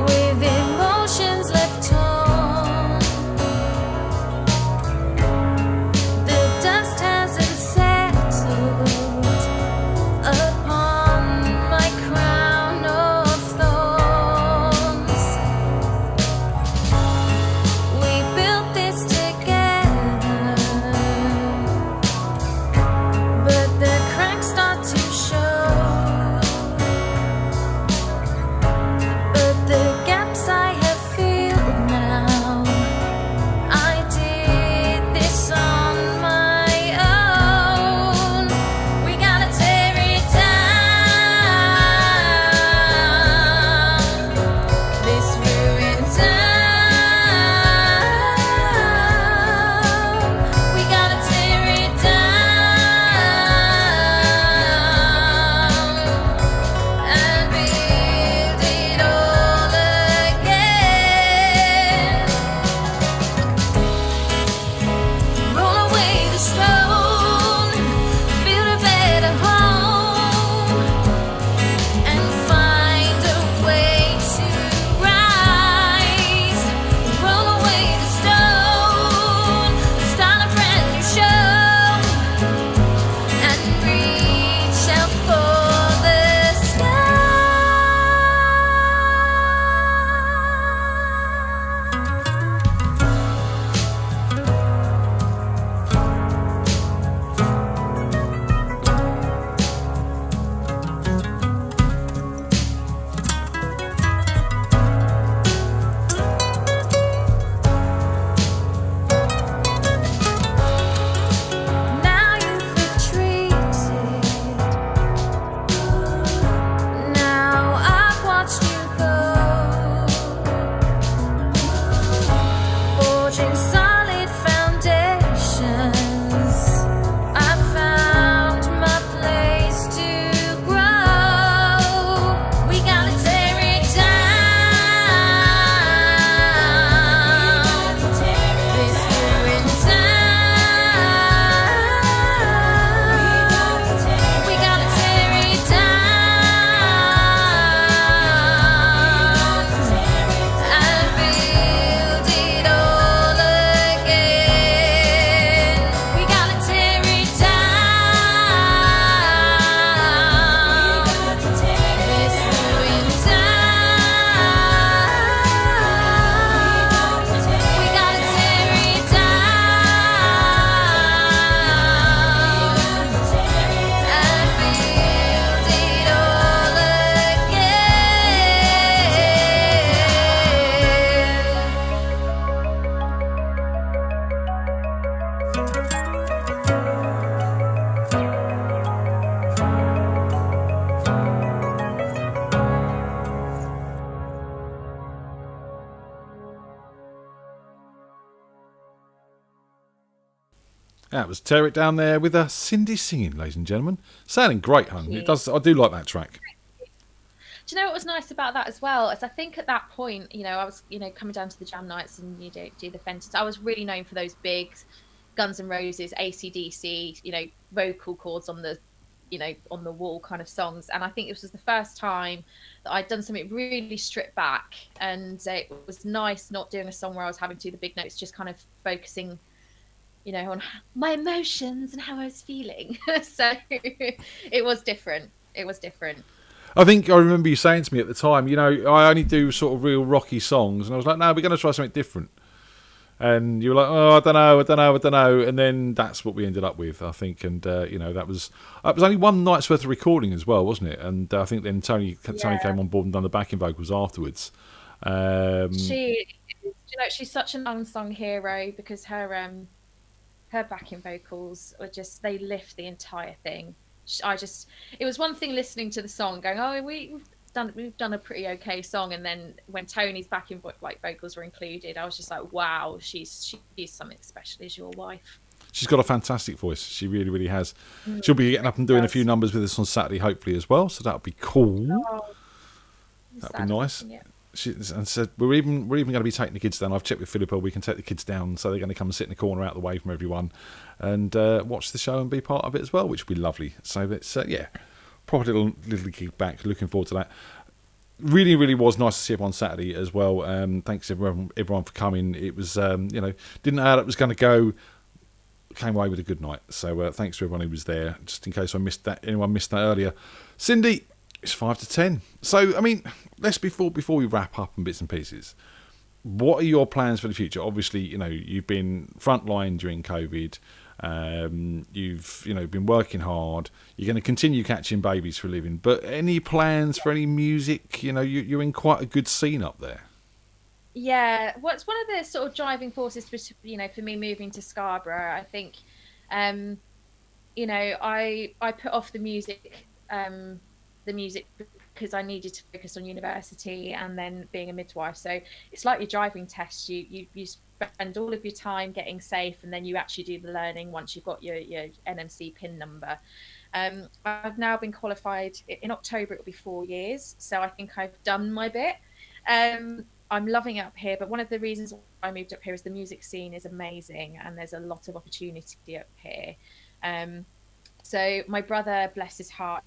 with emotions left torn. The dust hasn't settled upon my crown of thorns. We built this together, but the cracks start to show. But the gaps I have filled now. I did this on my own. We gotta tear it down. This ruined town. We gotta tear it down and build it all again. Roll away the stone, build a better home, and find a way to rise. Roll away the stone, start a brand new show, and reach out for the sky. Now you've retreated. Now I've watched you go, forging solid foundations. I found my place to grow. We gotta tear it down. This ruined town. We gotta tear it down and build it all again. We gotta tear it down. This ruined town. We gotta tear it down and build it all That was Tear It Down there with Cindi singing, ladies and gentlemen. Sounding great, hun. It does. I do like that track. Do you know what was nice about that as well? Is I think at that point, I was, coming down to the jam nights and you do the Fentons. I was really known for those big Guns N' Roses, AC/DC, vocal chords on the, on the wall kind of songs. And I think it was the first time that I'd done something really stripped back, and it was nice not doing a song where I was having to do the big notes, just kind of focusing, on my emotions and how I was feeling. So it was different. I think I remember you saying to me at the time, I only do sort of real rocky songs, and I was like, no, we're going to try something different. And you were like, oh, I don't know. And then that's what we ended up with, I think. And, that was only one night's worth of recording as well, wasn't it? And I think then Tony came on board and done the backing vocals afterwards. She's such an unsung hero because her her backing vocals are just, they lift the entire thing. It was one thing listening to the song going, oh, we've done a pretty okay song, and then when Tony's backing vocals were included, I was just like, wow, she's something special as your wife. She's got a fantastic voice. She really, really has. She'll be getting up and doing a few numbers with us on Saturday, hopefully, as well. So that'll be cool. Oh, that'll be nice. And said we're even going to be taking the kids down. I've checked with Philippa. We can take the kids down, so they're going to come and sit in the corner out of the way from everyone, and watch the show and be part of it as well, which would be lovely. So it's proper little gig back. Looking forward to that. Really, really was nice to see everyone on Saturday as well. Thanks everyone for coming. It was didn't know how it was going to go. Came away with a good night. So thanks to everyone who was there. Just in case anyone missed that earlier. Cindi, it's 5 to 10. So I mean, let's before we wrap up and bits and pieces. What are your plans for the future? Obviously, you've been frontline during COVID. You've been working hard. You're going to continue catching babies for a living. But any plans for any music? You're in quite a good scene up there. Yeah, what's one of the sort of driving forces for me moving to Scarborough? I think, I put off the music because I needed to focus on university and then being a midwife. So it's like your driving test. You spend all of your time getting safe, and then you actually do the learning once you've got your NMC PIN number. I've now been qualified. In October, it'll be 4 years. So I think I've done my bit. I'm loving it up here, but one of the reasons I moved up here is the music scene is amazing and there's a lot of opportunity up here. So my brother, bless his heart,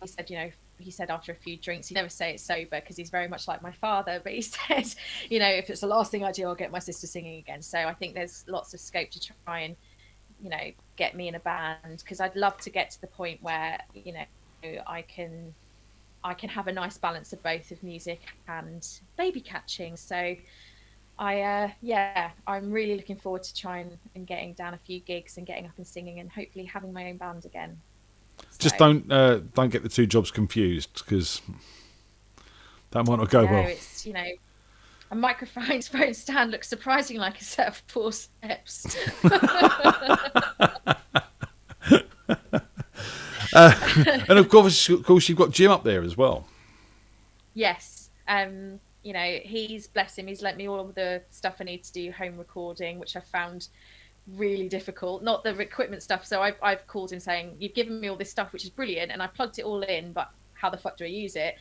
he said after a few drinks, he never say it sober because he's very much like my father, but he said, if it's the last thing I do, I'll get my sister singing again. So I think there's lots of scope to try and, get me in a band, because I'd love to get to the point where, I can have a nice balance of both of music and baby catching. So I'm really looking forward to trying and getting down a few gigs and getting up and singing and hopefully having my own band again. Just don't get the two jobs confused, because that might not go well. It's a microphone stand looks surprisingly like a set of forceps. And of course, you've got Jim up there as well. Yes. He's, bless him, he's lent me all of the stuff I need to do home recording, which I found really difficult. Not the equipment stuff. So I've called him saying, you've given me all this stuff, which is brilliant, and I plugged it all in, but how the fuck do I use it?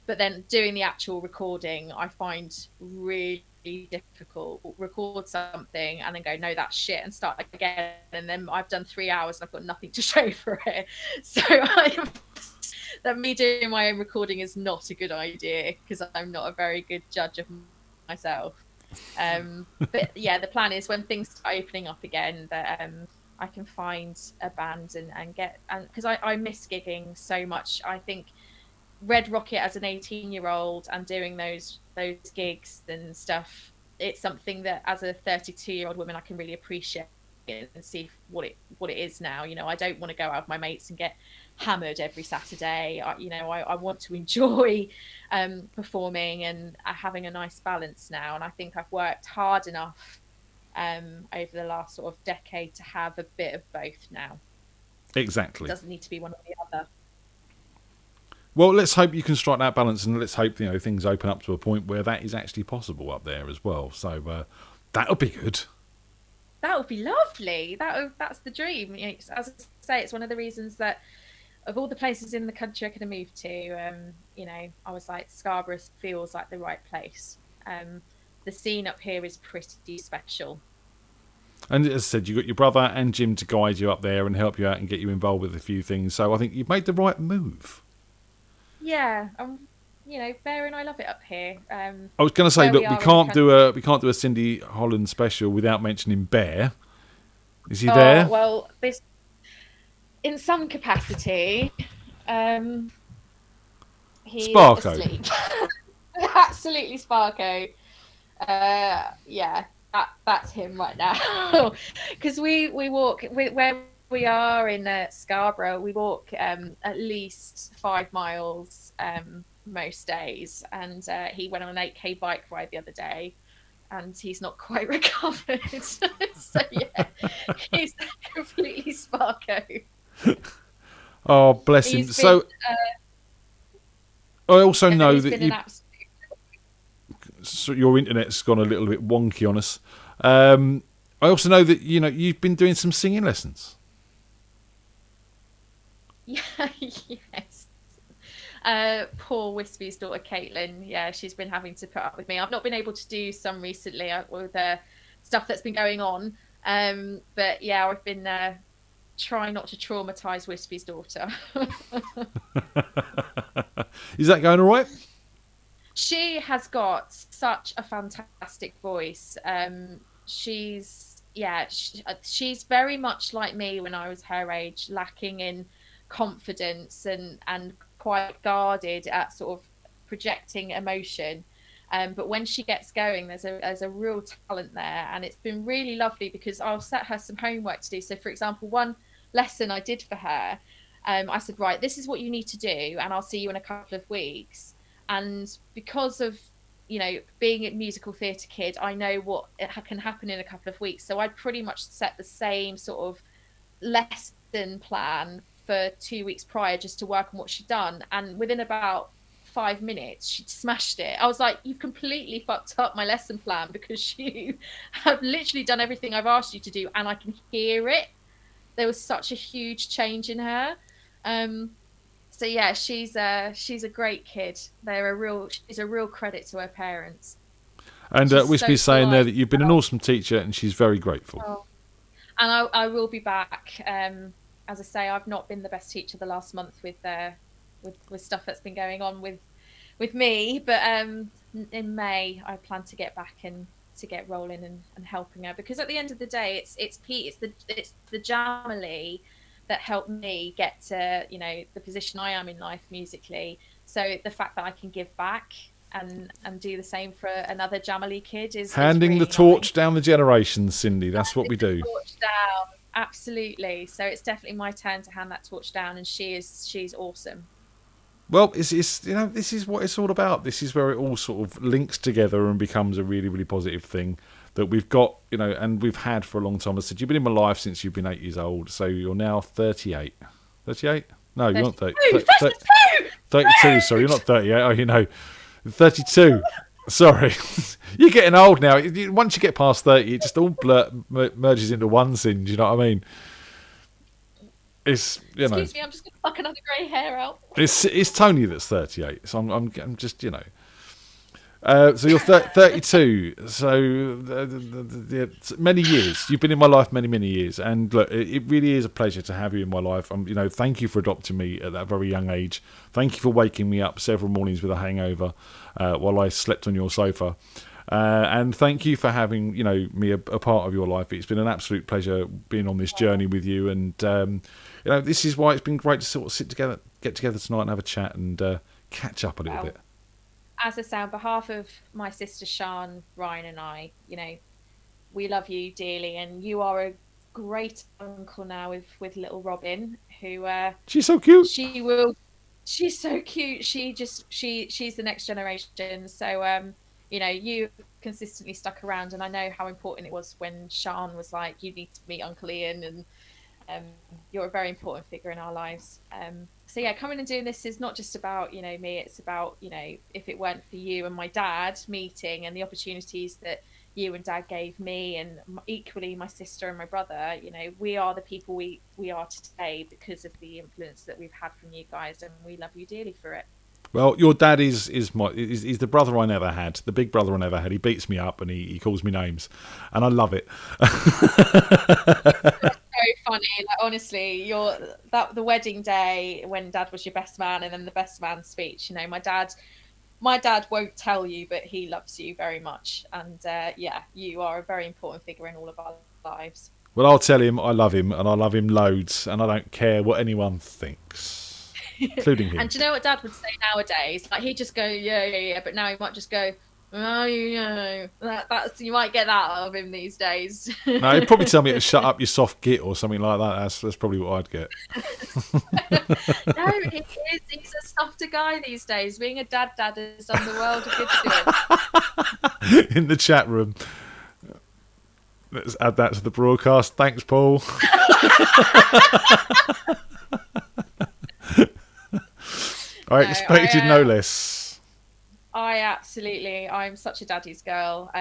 But then doing the actual recording, I find really difficult. Record something and then go, no, that's shit, and start again. And then I've done 3 hours and I've got nothing to show for it. So that me doing my own recording is not a good idea, because I'm not a very good judge of myself. But yeah, the plan is when things start opening up again, that I can find a band and because I miss gigging so much. I think Red Rocket as an 18-year-old and doing those gigs and stuff, it's something that as a 32-year-old woman I can really appreciate and see what it is now. I don't want to go out with my mates and get hammered every Saturday. I want to enjoy performing and having a nice balance now, and I think I've worked hard enough over the last sort of decade to have a bit of both now. Exactly. It doesn't need to be one or the other. Well, let's hope you can strike that balance, and let's hope things open up to a point where that is actually possible up there as well. So that'll be good. That would be lovely. That's the dream. As I say, it's one of the reasons that of all the places in the country I could have moved to, I was like, Scarborough feels like the right place. The scene up here is pretty special. And as I said, you've got your brother and Jim to guide you up there and help you out and get you involved with a few things. So I think you've made the right move. Yeah, Bear and I love it up here. I was going to say, look, we can't do a Cindi Holland special without mentioning Bear. Is he there? Well, this in some capacity, he's Sparko. Asleep. Absolutely Sparko. Yeah, that's him right now. Because we walk where we are in Scarborough. We walk at least 5 miles most days, and he went on an 8k bike ride the other day, and he's not quite recovered. So yeah, he's Marco. Oh, bless him. He's So been, I also know he's that been you, an absolute. so your internet's gone a little bit wonky on us. I also know that you've been doing some singing lessons. Yeah, yes. Poor Wispy's daughter Caitlin. Yeah, she's been having to put up with me. I've not been able to do some recently with stuff that's been going on. But yeah, I've been trying not to traumatise Wispy's daughter. Is that going all right? She has got such a fantastic voice. She's very much like me when I was her age, lacking in confidence and quite guarded at sort of projecting emotion. But when she gets going, there's a real talent there, and it's been really lovely because I'll set her some homework to do. So, for example, one lesson I did for her, I said, right, this is what you need to do, and I'll see you in a couple of weeks. And because of being a musical theatre kid, I know what can happen in a couple of weeks. So I'd pretty much set the same sort of lesson plan for 2 weeks prior just to work on what she'd done. And within about 5 minutes, she'd smashed it. I was like, you've completely fucked up my lesson plan because you have literally done everything I've asked you to do, and I can hear it. There was such a huge change in her. So yeah, she's a great kid. She's a real credit to her parents. And Wispy's so saying there polite. that you've been an awesome teacher, and she's very grateful. Oh. And I will be back. As I say, I've not been the best teacher the last month with stuff that's been going on with me. But in May, I plan to get back and to get rolling and helping her, because at the end of the day, it's the Jamily that helped me get to the position I am in life musically. So the fact that I can give back and do the same for another Jamily kid is Handing really the torch nice. down the generations, Cindi. That's what we do. Torch down, absolutely. So it's definitely my turn to hand that torch down, and she's awesome. Well, it's this is what it's all about. This is where it all sort of links together and becomes a really, really positive thing that we've got, and we've had for a long time. I said, you've been in my life since you've been 8 years old, so you're now 38. 38? No, you're not 30. 32, sorry, you're not 38. Oh, 32. Sorry. You're getting old now. Once you get past 30, it just all merges into one sin, do you know what I mean? It's, Excuse me, I'm just going to pluck another grey hair out. It's Tony that's 38, so I'm just, so you're 32, so many years. You've been in my life many, many years, and look, it really is a pleasure to have you in my life. Thank you for adopting me at that very young age. Thank you for waking me up several mornings with a hangover while I slept on your sofa. And thank you for having, me a part of your life. It's been an absolute pleasure being on this journey with you, and this is why it's been great to sort of get together tonight and have a chat and catch up a little bit. As I say, on behalf of my sister Sian, Ryan and I, we love you dearly, and you are a great uncle now with little Robin, who she's so cute. She's so cute. She's the next generation. So you consistently stuck around, and I know how important it was when Sian was like, you need to meet Uncle Ian, and you're a very important figure in our lives. So yeah, coming and doing this is not just about me. It's about if it weren't for you and my dad meeting and the opportunities that you and Dad gave me, and equally my sister and my brother, we are the people we are today because of the influence that we've had from you guys, and we love you dearly for it. Well, your dad is the brother I never had, the big brother I never had. He beats me up and he calls me names, and I love it. Very funny. Like, honestly, the wedding day when Dad was your best man, and then the best man speech. My dad won't tell you, but he loves you very much, and you are a very important figure in all of our lives. Well, I'll tell him I love him, and I love him loads, and I don't care what anyone thinks, including him. And do you know what Dad would say nowadays? Like, he'd just go, yeah, but now he might just go, oh, that's you might get that out of him these days. No, he'd probably tell me to shut up, you soft git, or something like that. That's probably what I'd get. No, he's a softer guy these days. Being a dad has done the world a good to him. In the chat room. Let's add that to the broadcast. Thanks, Paul. I expected no less. I'm such a daddy's girl.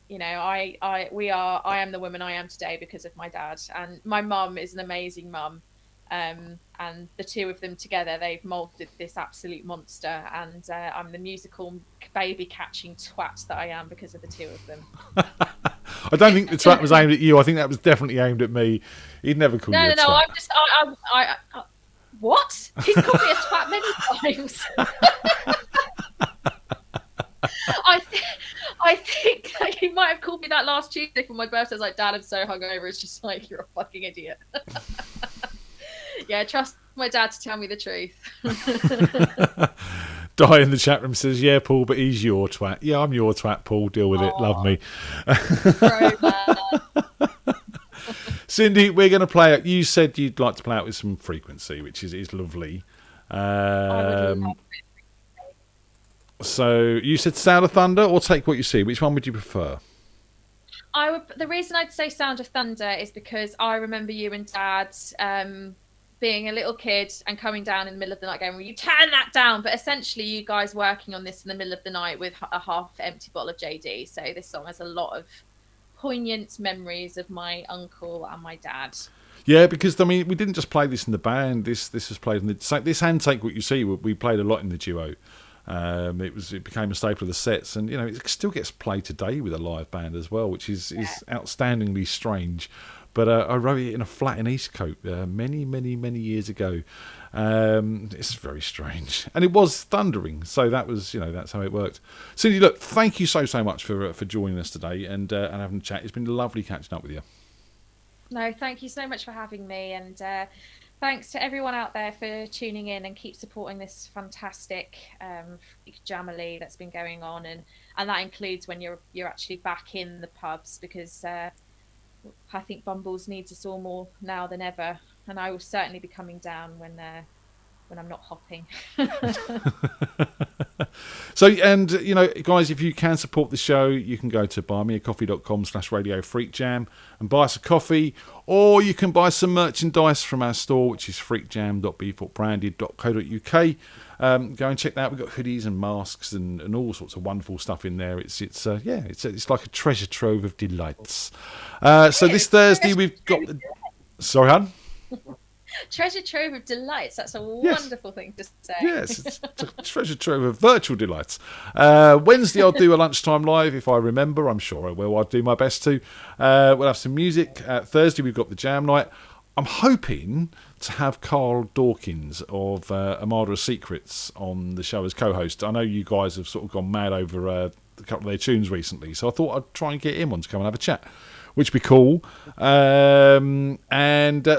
You know, I am the woman I am today because of my dad, and my mum is an amazing mum. And the two of them together, they've moulded this absolute monster, and I'm the musical baby catching twat that I am because of the two of them. I don't think the twat was aimed at you. I think that was definitely aimed at me. He'd never call you a twat. No. I what? He's called me a twat many times. I think like, he might have called me that last Tuesday for my birthday. I was like, Dad, I'm so hungover. It's just like, you're a fucking idiot. Yeah, trust my dad to tell me the truth. Di in the chat room says, yeah, Paul, but he's your twat. Yeah, I'm your twat, Paul. Deal with it. Love me. Cindi, we're going to play out. You said you'd like to play out with some frequency, which is lovely. So you said Sound of Thunder or Take What You See. Which one would you prefer? The reason I'd say Sound of Thunder is because I remember you and Dad being a little kid and coming down in the middle of the night going, will you turn that down? But essentially you guys working on this in the middle of the night with a half empty bottle of JD. So this song has a lot of poignant memories of my uncle and my dad. Yeah, because I mean, we didn't just play this in the band. This was played in this and Take What You See. We played a lot in the duo. It became a staple of the sets, and you know it still gets played today with a live band as well, which is outstandingly strange. But I wrote it in a flat in Eastcote many years ago. It's very strange, and it was thundering. So that was, that's how it worked. Cindi, look, thank you so much for joining us today and having a chat. It's been lovely catching up with you. No, thank you so much for having me, and thanks to everyone out there for tuning in and keep supporting this fantastic jamily that's been going on, and that includes when you're actually back in the pubs, because I think Bumbles needs us all more now than ever, and I will certainly be coming down when I'm not hopping. So, and guys, if you can support the show, you can go to buymeacoffee.com/radiofreakjam and buy us a coffee, or you can buy some merchandise from our store, which is freakjam.befootbranded.co.uk. Go and check that out. We've got hoodies and masks and all sorts of wonderful stuff in there. It's like a treasure trove of delights. So this Thursday we've got. Sorry, hon. Treasure trove of delights. That's a wonderful thing to say. Yes, it's a treasure trove of virtual delights. Wednesday I'll do a lunchtime live if I remember. I'm sure I will. I'll do my best to. We'll have some music. Thursday we've got the jam night. I'm hoping to have Carl Dawkins of Armada of Secrets on the show as co-host. I know you guys have sort of gone mad over a couple of their tunes recently, so I thought I'd try and get him on to come and have a chat, which would be cool. And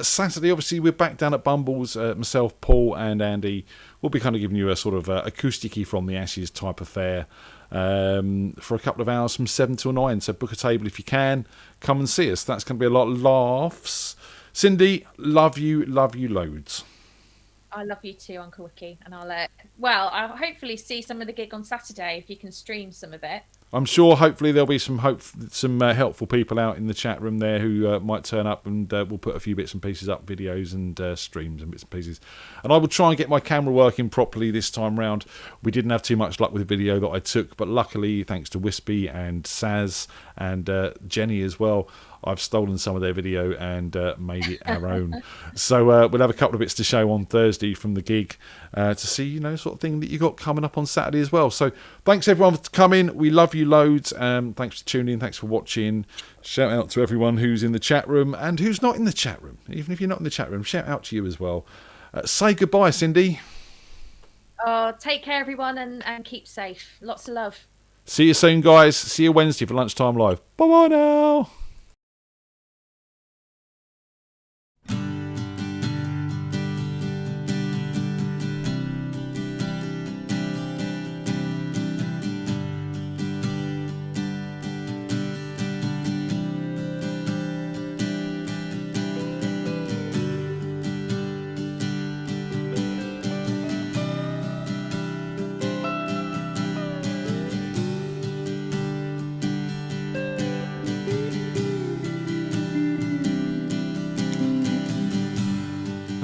Saturday, obviously, we're back down at Bumbles. Myself, Paul, and Andy will be kind of giving you a sort of acoustic-y from the Ashes type affair for a couple of hours from 7 till 9. So book a table if you can. Come and see us. That's going to be a lot of laughs. Cindi, love you loads. I love you too, Uncle Wiki, and I'll hopefully see some of the gig on Saturday if you can stream some of it. I'm sure hopefully there'll be some helpful people out in the chat room there who might turn up, and we'll put a few bits and pieces up, videos and streams and bits and pieces. And I will try and get my camera working properly this time round. We didn't have too much luck with the video that I took, but luckily, thanks to Wispy and Saz and Jenny as well, I've stolen some of their video and made it our own. So we'll have a couple of bits to show on Thursday from the gig to see, sort of thing that you got coming up on Saturday as well. So thanks everyone for coming. We love you loads. Thanks for tuning in. Thanks for watching. Shout out to everyone who's in the chat room and who's not in the chat room. Even if you're not in the chat room, shout out to you as well. Say goodbye, Cindi. Oh, take care, everyone, and keep safe. Lots of love. See you soon, guys. See you Wednesday for Lunchtime Live. Bye-bye now.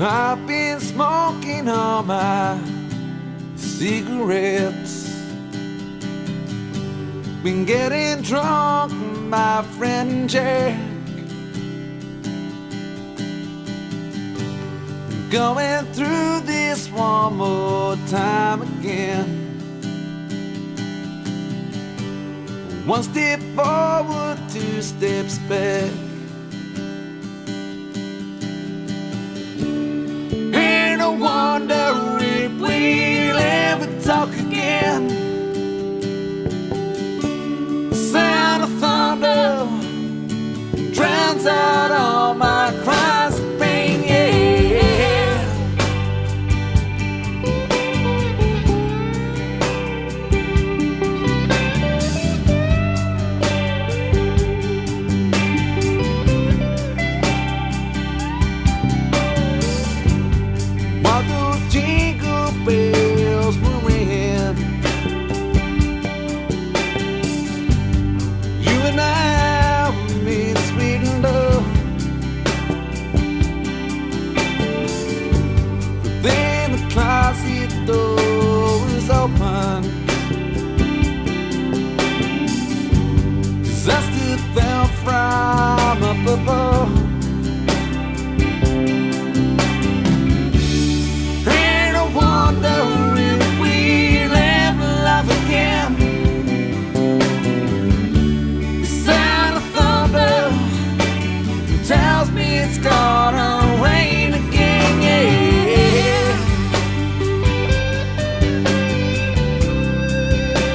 I've been smoking all my cigarettes, been getting drunk, my friend Jack, going through this one more time again. One step forward, two steps back. Ain't no wonder if we'll ever talk again. The sound of thunder drowns out all my cries of pain, yeah. While those jingle bells were ringing, you and I made sweet love. But then the closet door was open, 'cause I still fell from up above. Ain't no wonder if we'll ever love again. The sound of thunder tells me it's gonna rain again, yeah.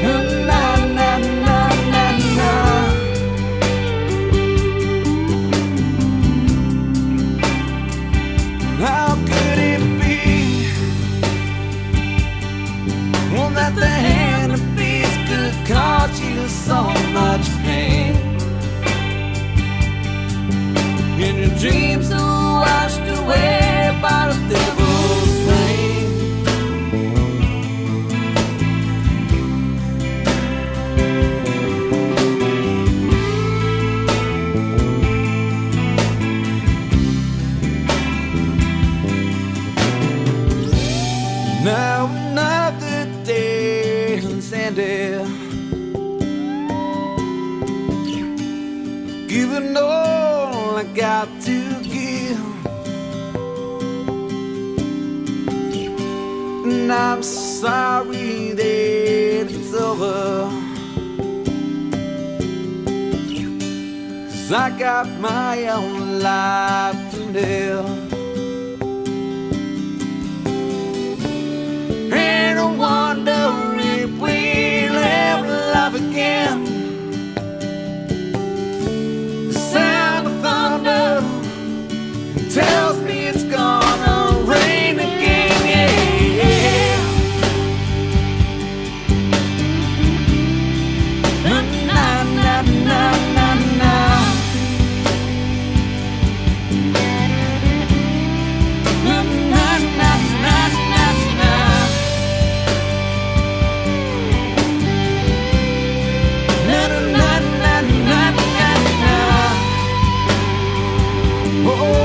Na na na na na. How could it be that the hand of peace could cause you so much pain? And your dreams are washed away by the devil's rain. Now another day has ended, given all I got to give, and I'm sorry that it's over, 'cause I got my own life to live. Ain't no wonder if we'll ever love again. The sound of thunder tells me it's gonna rain again, yeah. Na na na na na na. Na na na na na na. Na na na na na na. Oh.